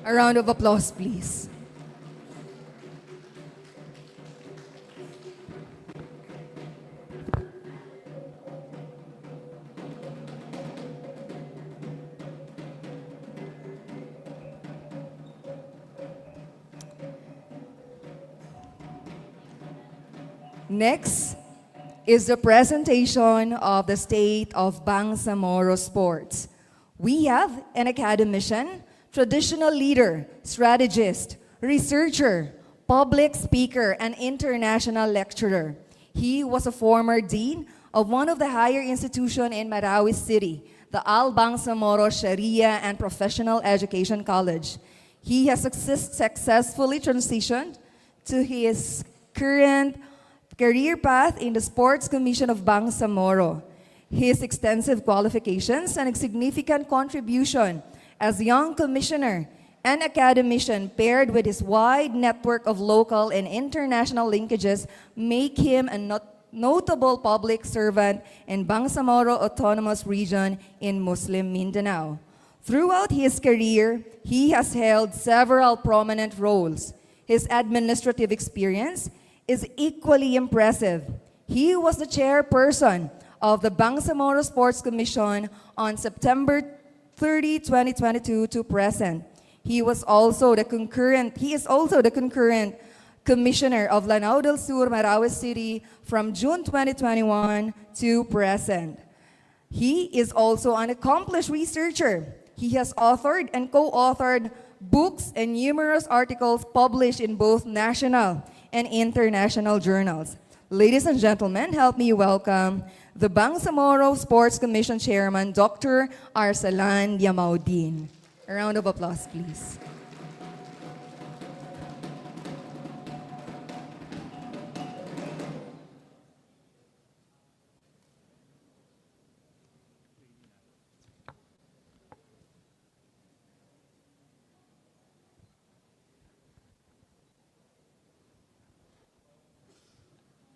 A round of applause, please. Next is the presentation of the State of Bangsamoro Sports. We have an academician, traditional leader, strategist, researcher, public speaker, and international lecturer. He was a former dean of one of the higher institutions in Marawi City, the Al Bangsamoro Sharia and Professional Education College. He has successfully transitioned to his current career path in the Sports Commission of Bangsamoro. His extensive qualifications and significant contribution as young commissioner and academician, paired with his wide network of local and international linkages, make him a notable public servant in Bangsamoro Autonomous Region in Muslim Mindanao. Throughout his career, he has held several prominent roles. His administrative experience is equally impressive. He was the chairperson of the Bangsamoro Sports Commission on September 30, 2022 to present. He is also the concurrent commissioner of Lanao del Sur, Marawi City from June 2021 to present. He is also an accomplished researcher. He has authored and co-authored books and numerous articles published in both national and international journals. Ladies and gentlemen, help me welcome the Bangsamoro Sports Commission Chairman, Dr. Arsalan Diamaudin. A round of applause, please.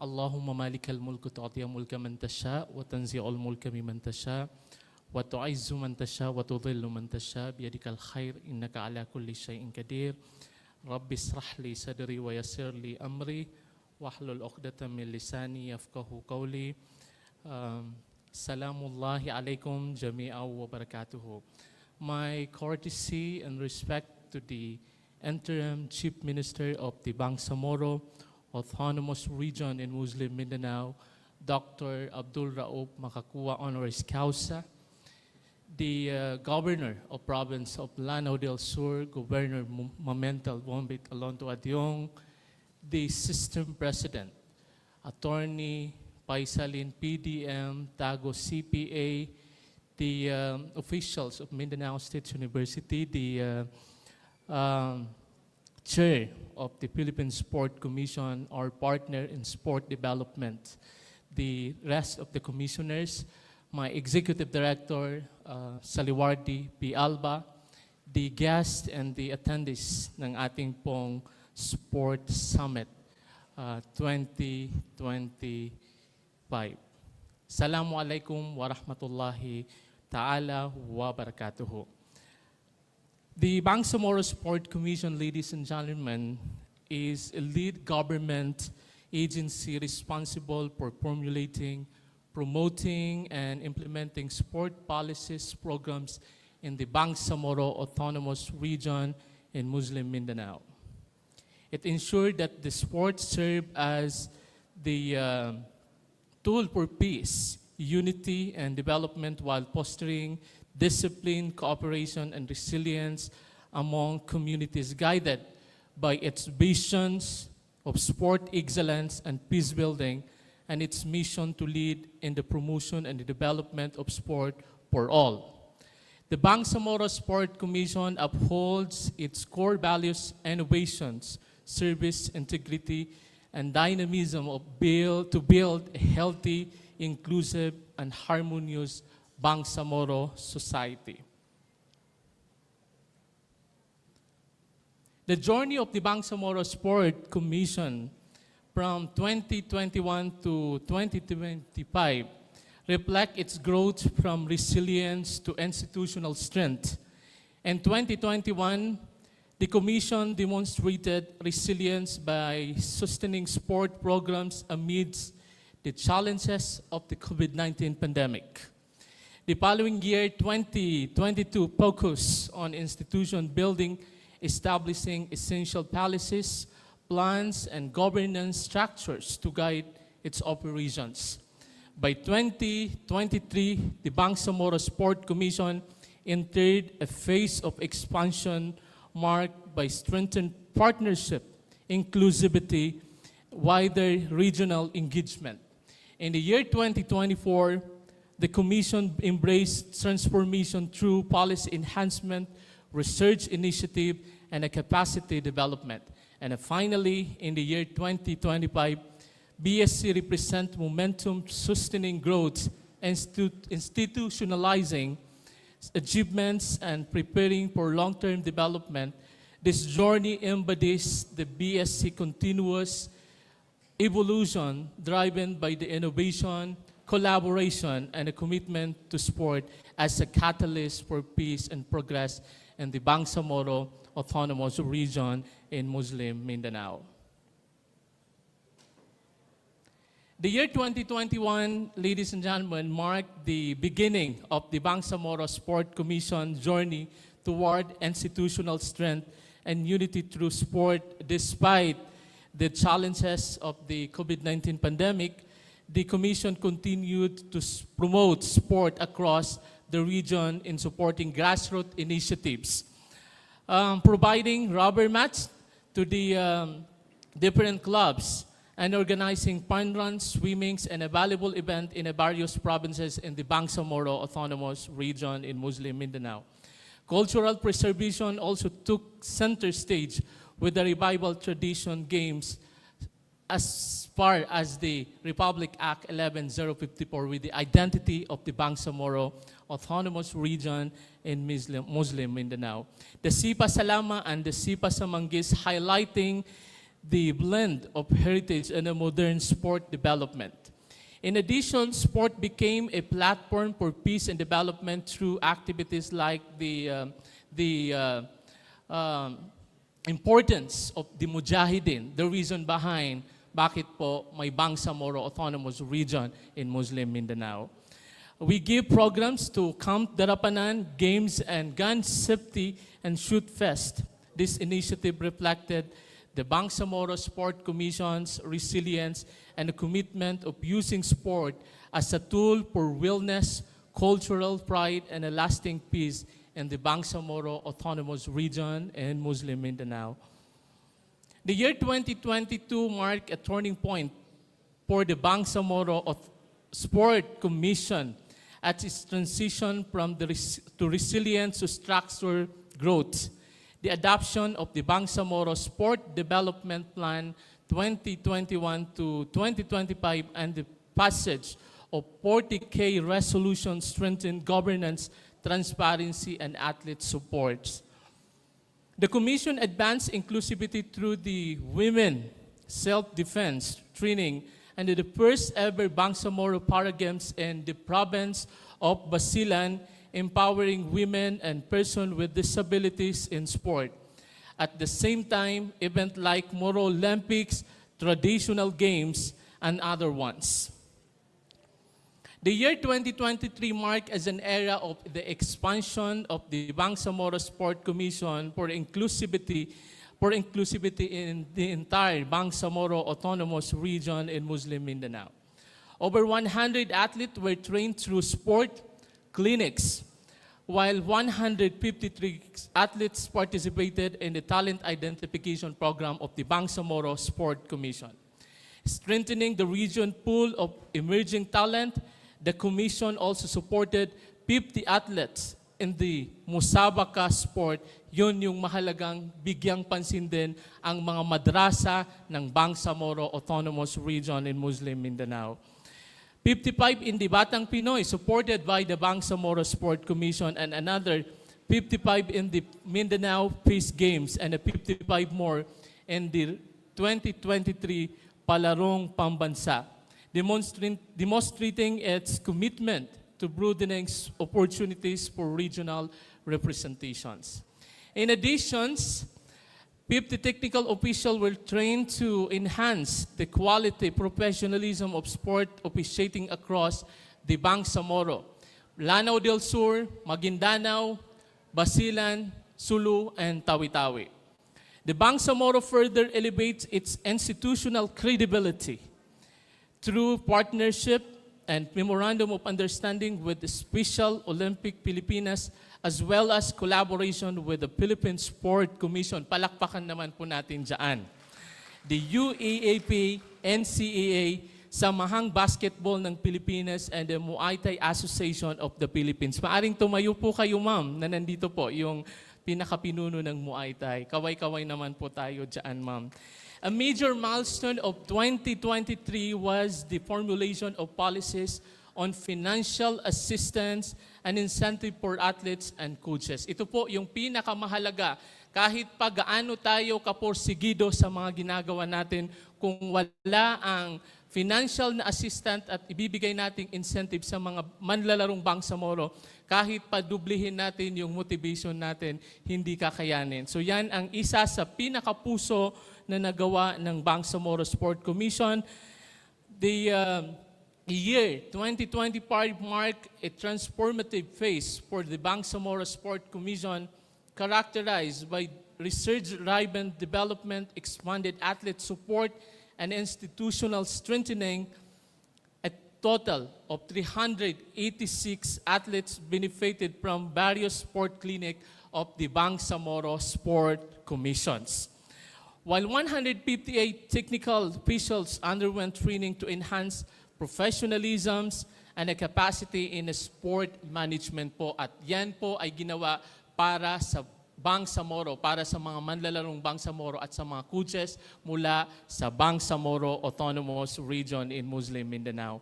اللهم مالك الملك تعطي ملك من تشاء وتنزع الملك ممن تشاء وتعز من تشاء وتضل من تشاء بيدك الخير إنك على كل شيء قدير رب اشرح لي صدري ويسر لي أمري واحلل عقدة من لساني يفقهوا قولي سلام الله عليكم جميعا وبركاته. My courtesy and respect to the interim Chief Minister of the Bangsamoro Autonomous Region in Muslim Mindanao, Dr. Abdul Raouf Makakua Honoris Causa, the Governor of Province of Lanao del Sur, Governor Mamental Bombit Alonto Adiong, the System President, Attorney Paisalin PDM, Tago CPA, the officials of Mindanao State University, the Chair of the Philippine Sport Commission, our partner in sport development, the rest of the commissioners, my Executive Director, Saliwardi P. Alba, the guests and the attendees ng ating pong Sport Summit 2025. Assalamualaikum warahmatullahi ta'ala wa barakatuhu. The Bangsamoro Sport Commission, ladies and gentlemen, is a lead government agency responsible for formulating, promoting, and implementing sport policies, programs in the Bangsamoro Autonomous Region in Muslim Mindanao. It ensured that the sport served as the tool for peace, unity, and development while fostering discipline, cooperation, and resilience among communities, guided by its visions of sport excellence and peace building, and its mission to lead in the promotion and the development of sport for all. The Bangsamoro Sport Commission upholds its core values, innovations, service, integrity, and dynamism to build a healthy, inclusive, and harmonious Bangsamoro society. The journey of the Bangsamoro Sport Commission from 2021 to 2025 reflect its growth from resilience to institutional strength. In 2021, the Commission demonstrated resilience by sustaining sport programs amidst the challenges of the COVID-19 pandemic. The following year, 2022, focused on institution building, establishing essential policies, plans, and governance structures to guide its operations. By 2023, the Bangsamoro Sport Commission entered a phase of expansion marked by strengthened partnership, inclusivity, wider regional engagement. In the year 2024, the Commission embraced transformation through policy enhancement, research initiative, and a capacity development. And finally, in the year 2025, BSC represents momentum sustaining growth, institutionalizing achievements, and preparing for long-term development. This journey embodies the BSC continuous evolution driven by the innovation, collaboration, and a commitment to sport as a catalyst for peace and progress in the Bangsamoro Autonomous Region in Muslim Mindanao. The year 2021, ladies and gentlemen, marked the beginning of the Bangsamoro Sport Commission journey toward institutional strength and unity through sport. Despite the challenges of the COVID-19 pandemic, the Commission continued to promote sport across the region in supporting grassroots initiatives, providing rubber mats to the different clubs, and organizing fun runs, swimmings, and a valuable event in various provinces in the Bangsamoro Autonomous Region in Muslim Mindanao. Cultural preservation also took center stage with the revival tradition games as far as the Republic Act 11054 with the identity of the Bangsamoro Autonomous Region in Muslim Mindanao. The Sipa Salama and the Sipa Samanggis highlighting the blend of heritage and a modern sport development. In addition, sport became a platform for peace and development through activities like the importance of the Mujahideen, the reason behind bakit po may Bangsamoro Autonomous Region in Muslim Mindanao. We give programs to Camp Darapanan, Games and Gun Safety and Shoot Fest. This initiative reflected the Bangsamoro Sport Commission's resilience and the commitment of using sport as a tool for wellness, cultural pride, and a lasting peace in the Bangsamoro Autonomous Region and Muslim Mindanao. The year 2022 marked a turning point for the Bangsamoro Sport Commission at its transition from to resilience to structured growth. The adoption of the Bangsamoro Sport Development Plan 2021 to 2025 and the passage of 40K resolutions strengthened governance, transparency, and athlete support. The Commission advanced inclusivity through the Women Self-Defense Training and the first ever Bangsamoro Para Games in the province of Basilan, empowering women and persons with disabilities in sport. At the same time, events like Moro Olympics, traditional games, and other ones. The year 2023 marked as an era of the expansion of the Bangsamoro Sport Commission for inclusivity for inclusivity in the entire Bangsamoro Autonomous Region in Muslim Mindanao. Over 100 athletes were trained through sport clinics, while 153 athletes participated in the talent identification program of the Bangsamoro Sport Commission. Strengthening the region pool of emerging talent, the Commission also supported 50 athletes in the musabaka sport. Yun yung mahalagang bigyang pansin din ang mga madrasa ng Bangsamoro Autonomous Region in Muslim Mindanao. 55 in the Batang Pinoy, supported by the Bangsamoro Sport Commission, and another 55 in the Mindanao Peace Games, and a 55 more in the 2023 Palarong Pambansa, demonstrating its commitment to broadening opportunities for regional representations. In addition, 50 technical officials were trained to enhance the quality professionalism of sport officiating across the Bangsamoro, Lanao del Sur, Maguindanao, Basilan, Sulu, and Tawi-Tawi. The Bangsamoro further elevates its institutional credibility through partnership and memorandum of understanding with the Special Olympic Pilipinas, as well as collaboration with the Philippine Sport Commission. Palakpakan naman po natin dyan. The UAAP, NCAA, Samahang Basketball ng Pilipinas, and the Muay Thai Association of the Philippines. Maaring tumayo po kayo, ma'am, na nandito po yung pinakapinuno ng Muay Thai. Kaway-kaway naman po tayo dyan, ma'am. A major milestone of 2023 was the formulation of policies on financial assistance and incentive for athletes and coaches. Ito po yung pinakamahalaga. Kahit pa gaano tayo kaporsigido sa mga ginagawa natin, kung wala ang financial na assistant at ibibigay nating incentive sa mga manlalarong Bangsamoro, kahit pa dublihin natin yung motivation natin, hindi kakayanin. So yan ang isa sa pinakapuso na nagawa ng Bangsamoro Sport Commission. The year 2025 marked a transformative phase for the Bangsamoro Sport Commission, characterized by research-driven development, expanded athlete support, and institutional strengthening. A total of 386 athletes benefited from various sport clinics of the Bangsamoro Sport Commissions, while 158 technical officials underwent training to enhance professionalism and a capacity in sport management po. At yan po ay ginawa para sa Bangsamoro, para sa mga manlalarong Bangsamoro at sa mga coaches mula sa Bangsamoro Autonomous Region in Muslim Mindanao.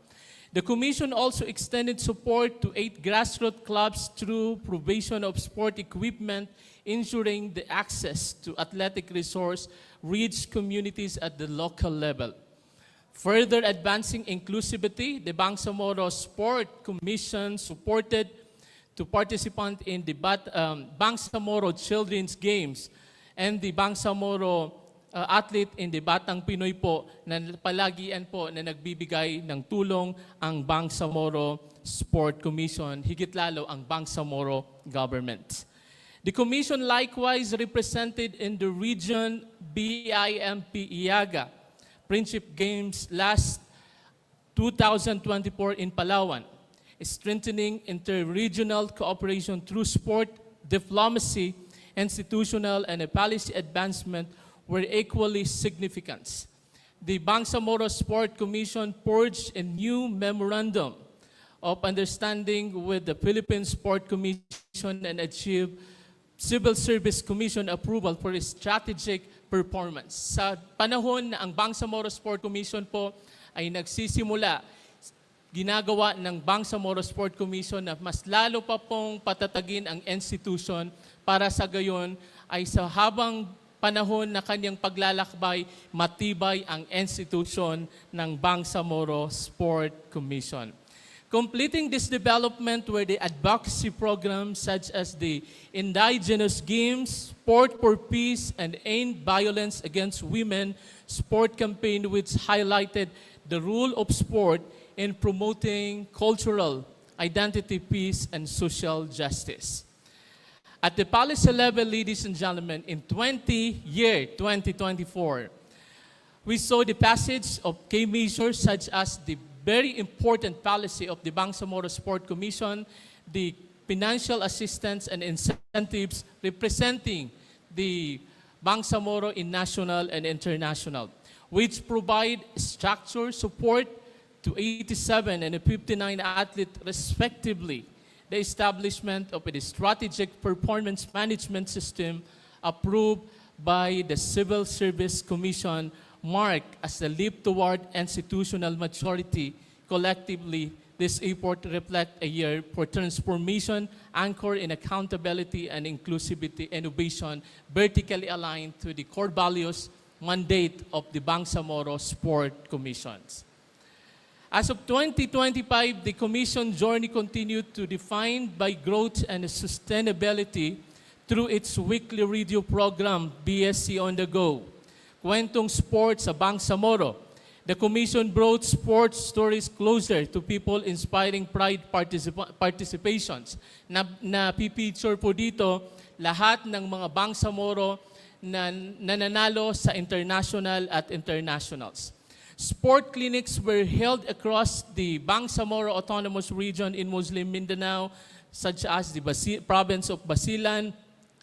The Commission also extended support to 8 grassroots clubs through provision of sport equipment, ensuring the access to athletic resource reach communities at the local level. Further advancing inclusivity, the Bangsamoro Sport Commission supported to participant in the Bangsamoro Children's Games and the Bangsamoro athlete in the Batang Pinoy po na palagian po na nagbibigay ng tulong ang Bangsamoro Sport Commission, higit lalo ang Bangsamoro government. The Commission likewise represented in the region BIMP Iaga Friendship Games last 2024 in Palawan, strengthening inter-regional cooperation through sport, diplomacy, institutional, and policy advancement were equally significant. The Bangsamoro Sport Commission forged a new memorandum of understanding with the Philippine Sport Commission and achieved Civil Service Commission approval for strategic performance. Sa panahon na ang Bangsamoro Sport Commission po ay nagsisimula, ginagawa ng Bangsamoro Sport Commission na mas lalo pa pong patatagin ang institution para sa gayon ay sa habang panahon na kanyang paglalakbay, matibay ang institution ng Bangsamoro Sport Commission. Completing this development were the advocacy programs such as the Indigenous Games, Sport for Peace, and End Violence Against Women sport campaign, which highlighted the role of sport in promoting cultural identity, peace, and social justice. At the policy level, ladies and gentlemen, in 2024, we saw the passage of key measures such as the very important policy of the Bangsamoro Sport Commission, the financial assistance and incentives representing the Bangsamoro in national and international, which provide structure support to 87 and 59 athletes respectively, the establishment of a strategic performance management system approved by the Civil Service Commission marked as a leap toward institutional maturity. Collectively, this effort reflects a year for transformation anchored in accountability and inclusivity, innovation, vertically aligned to the core values mandate of the Bangsamoro Sport Commissions. As of 2025, the Commission journey continued to define by growth and sustainability through its weekly radio program, BSC On The Go, Kwentong Sports sa Bangsamoro. The Commission brought sports stories closer to people, inspiring pride participations. Napipicture po dito lahat ng mga Bangsamoro na nananalo sa international at internationals. Sport clinics were held across the Bangsamoro Autonomous Region in Muslim Mindanao, such as the province of Basilan,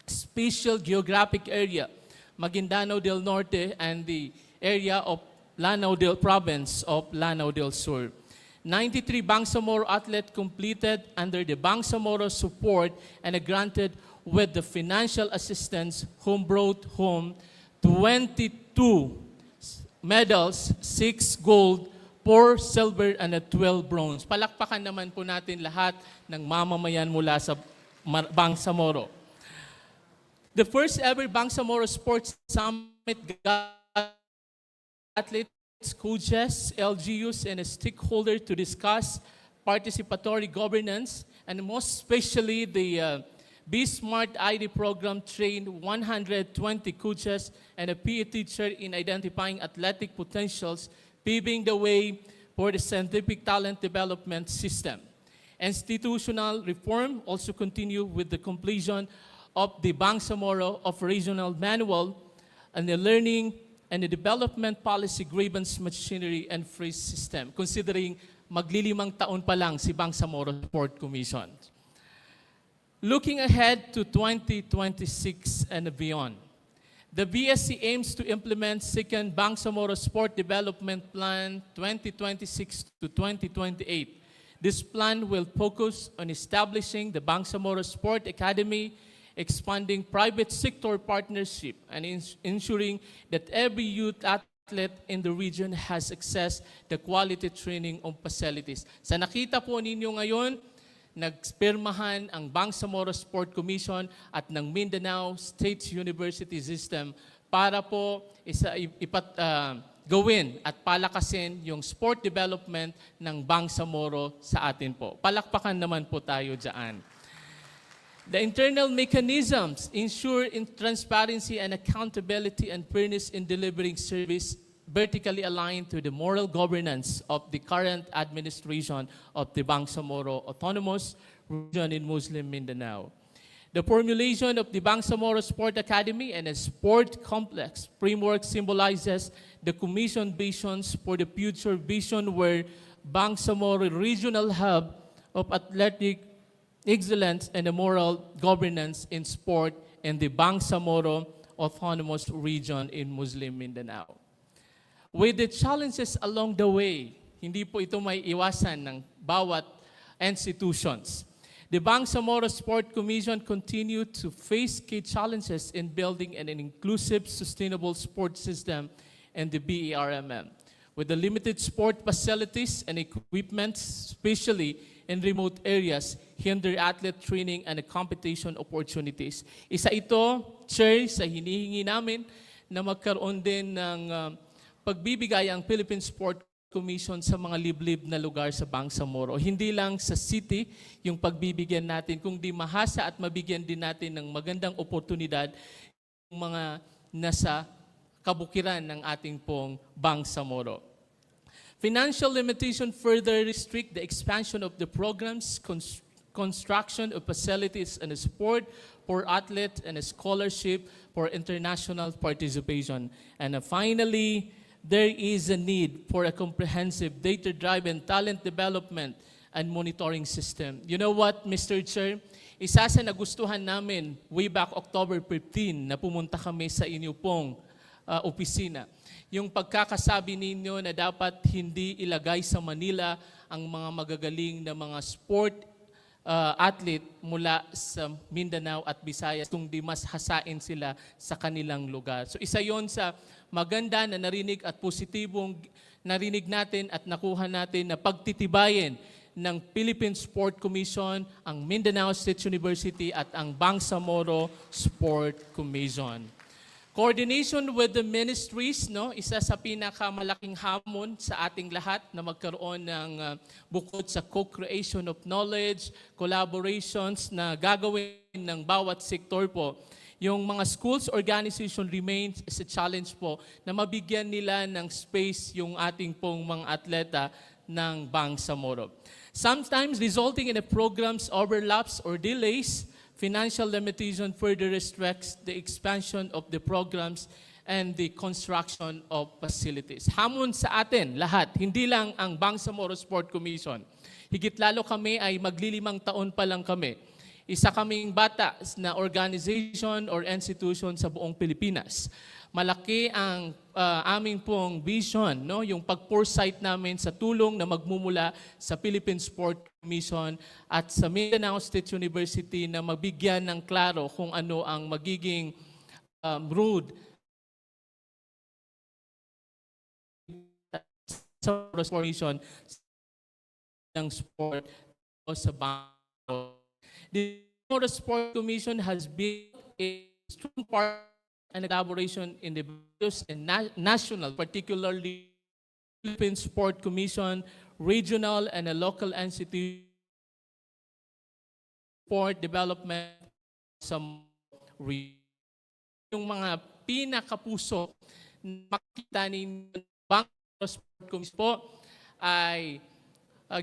Special Geographic Area, Maguindanao del Norte, and the area of Lanao del Province of Lanao del Sur. 93 Bangsamoro athletes completed under the Bangsamoro support and are granted with the financial assistance whom brought home 22 medals, 6 gold, 4 silver, and 12 bronze. Palakpakan naman po natin lahat ng mamamayan mula sa Bangsamoro. The first ever Bangsamoro Sports Summit athletes, coaches, LGUs, and a stakeholder to discuss participatory governance, and most especially the Be Smart ID program trained 120 coaches and a PE teacher in identifying athletic potentials, paving the way for the scientific talent development system. Institutional reform also continued with the completion of the Bangsamoro Operational Manual and the Learning and the Development Policy Grievance Machinery and Freeze System, considering maglilimang taon pa lang si Bangsamoro Sport Commission. Looking ahead to 2026 and beyond, the BSC aims to implement second Bangsamoro Sport Development Plan 2026 to 2028. This plan will focus on establishing the Bangsamoro Sport Academy, expanding private sector partnership, and ensuring that every youth athlete in the region has access to quality training on facilities. Sa nakita po ninyo ngayon, nagpirmahan ang Bangsamoro Sport Commission at ng Mindanao State University System para po gawin at palakasin yung sport development ng Bangsamoro sa atin po. Palakpakan naman po tayo dyan. The internal mechanisms ensure transparency and accountability and fairness in delivering service vertically aligned to the moral governance of the current administration of the Bangsamoro Autonomous Region in Muslim Mindanao. The formulation of the Bangsamoro Sport Academy and a sport complex framework symbolizes the Commission visions for the future vision where Bangsamoro Regional Hub of Athletic excellence and the moral governance in sport in the Bangsamoro Autonomous Region in Muslim Mindanao. With the challenges along the way, hindi po ito may iwasan ng bawat institutions. The Bangsamoro Sport Commission continued to face key challenges in building an inclusive, sustainable sport system in the BERMM. With the limited sport facilities and equipment, especially in remote areas, hinder athlete training and competition opportunities. Isa ito, Chair, sa hinihingi namin na magkaroon din ng pagbibigay ang Philippine Sport Commission sa mga liblib na lugar sa Bangsamoro. Hindi lang sa city yung pagbibigyan natin, kundi mahasa at mabigyan din natin ng magandang oportunidad yung mga nasa kabukiran ng ating pong Bangsamoro. Financial limitation further restrict the expansion of the programs construction of facilities and support for athletes and a scholarship for international participation. And finally, there is a need for a comprehensive data-driven talent development and monitoring system. You know what, Mr. Chair? Isa sa nagustuhan namin way back October 15 na pumunta kami sa inyo pong opisina. Yung pagkakasabi ninyo na dapat hindi ilagay sa Manila ang mga magagaling na mga sport athlete mula sa Mindanao at Visayas kung di mas hasain sila sa kanilang lugar. So isa yon sa maganda na narinig at positibong narinig natin at nakuha natin na pagtitibayin ng Philippine Sport Commission, ang Mindanao State University at ang Bangsamoro Sport Commission. Coordination with the ministries, no, isa sa pinakamalaking hamon sa ating lahat na magkaroon ng bukod sa co-creation of knowledge, collaborations na gagawin ng bawat sektor po. Yung mga schools organization remains as a challenge po na mabigyan nila ng space yung ating pong mga atleta ng Bangsamoro. Sometimes resulting in a program's overlaps or delays, financial limitation further restricts the expansion of the programs and the construction of facilities. Hamon sa atin lahat, hindi lang ang Bangsamoro Sport Commission. Higit lalo kami ay maglilimang taon pa lang kami. Isa kaming bata na organization or institution sa buong Pilipinas. Malaki ang aming pong vision, no? Yung pag-foresight namin sa tulong na magmumula sa Philippine Sport Commission at sa Mindanao State University na mabigyan ng klaro kung ano ang magiging road sa transformation ng sport o sa Bangsamoro. The Mindanao Sport Commission has been a strong part and collaboration in the various and national, particularly Philippine Sport Commission, regional and a local institute sport development sa yung mga pinakapuso makita ninyo Bangsamoro Sport Commission po ay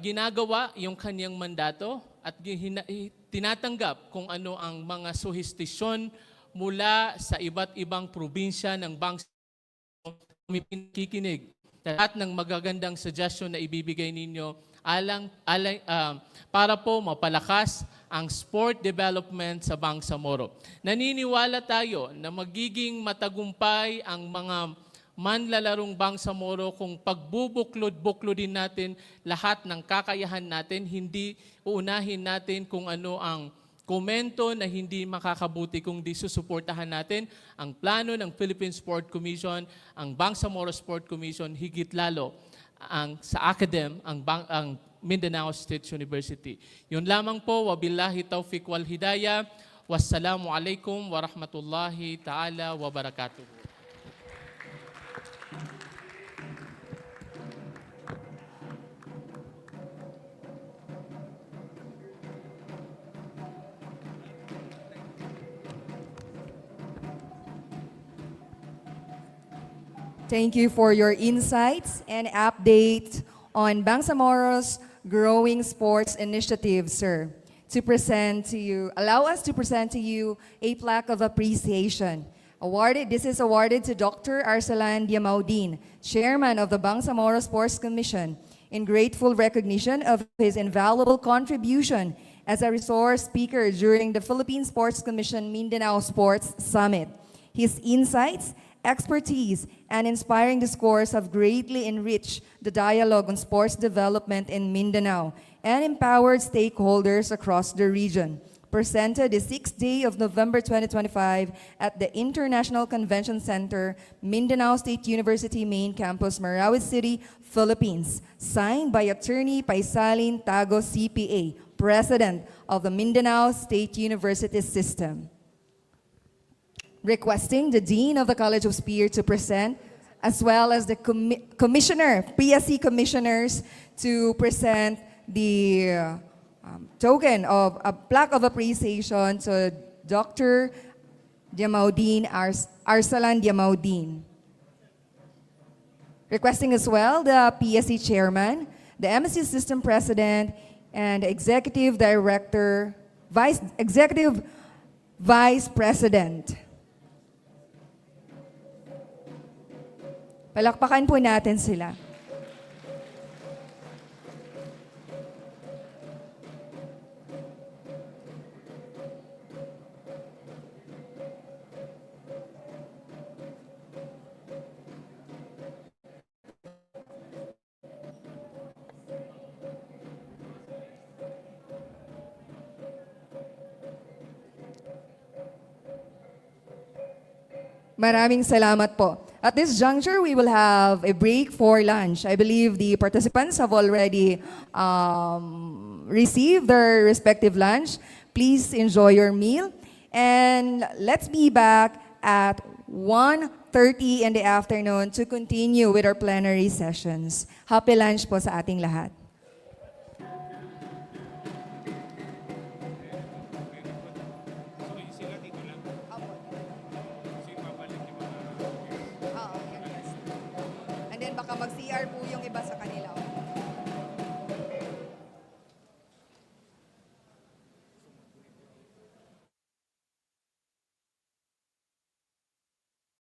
ginagawa yung kanyang mandato at tinatanggap kung ano ang mga suhestisyon mula sa iba't ibang probinsya ng Bangsamoro. Kami pinakikinig. Lahat ng magagandang suggestion na ibibigay ninyo para po mapalakas ang sport development sa Bangsamoro. Naniniwala tayo na magiging matagumpay ang mga manlalarong Bangsamoro kung pagbubuklod-buklodin natin lahat ng kakayahan natin, hindi uunahin natin kung ano ang komento na hindi makakabuti kung di susuportahan natin ang plano ng Philippine Sport Commission, ang Bangsamoro Sport Commission, higit lalo sa academ, ang Mindanao State University. Yun lamang po, wabillahi taufiq wal hidayah. Wassalamu alaikum warahmatullahi ta'ala wabarakatuh. Thank you for your insights and update on Bangsamoro's growing sports initiative, sir. Allow us to present to you a plaque of appreciation. This is awarded to Dr. Arsalan Diamaudin, Chairman of the Bangsamoro Sports Commission, in grateful recognition of his invaluable contribution as a resource speaker during the Philippine Sports Commission Mindanao Sports Summit. His insights, expertise, and inspiring discourse have greatly enriched the dialogue on sports development in Mindanao and empowered stakeholders across the region. Presented the 6th day of November 2025 at the International Convention Center, Mindanao State University Main Campus, Marawi City, Philippines. Signed by Attorney Paisalin Tago CPA, President of the Mindanao State University System. Requesting the Dean of the College of Spear to present, as well as the PSC commissioners to present the token of a plaque of appreciation to Dr. Diamaudin, Arsalan Diamaudin. Requesting as well the PSC chairman, the MSC system president, and Executive Director, Executive Vice President. Palakpakan po natin sila. Maraming salamat po. At this juncture, we will have a break for lunch. I believe the participants have already received their respective lunch. Please enjoy your meal. And let's be back at 1:30 in the afternoon to continue with our plenary sessions. Happy lunch po sa ating lahat. And then baka mag-CR po yung iba sa kanila.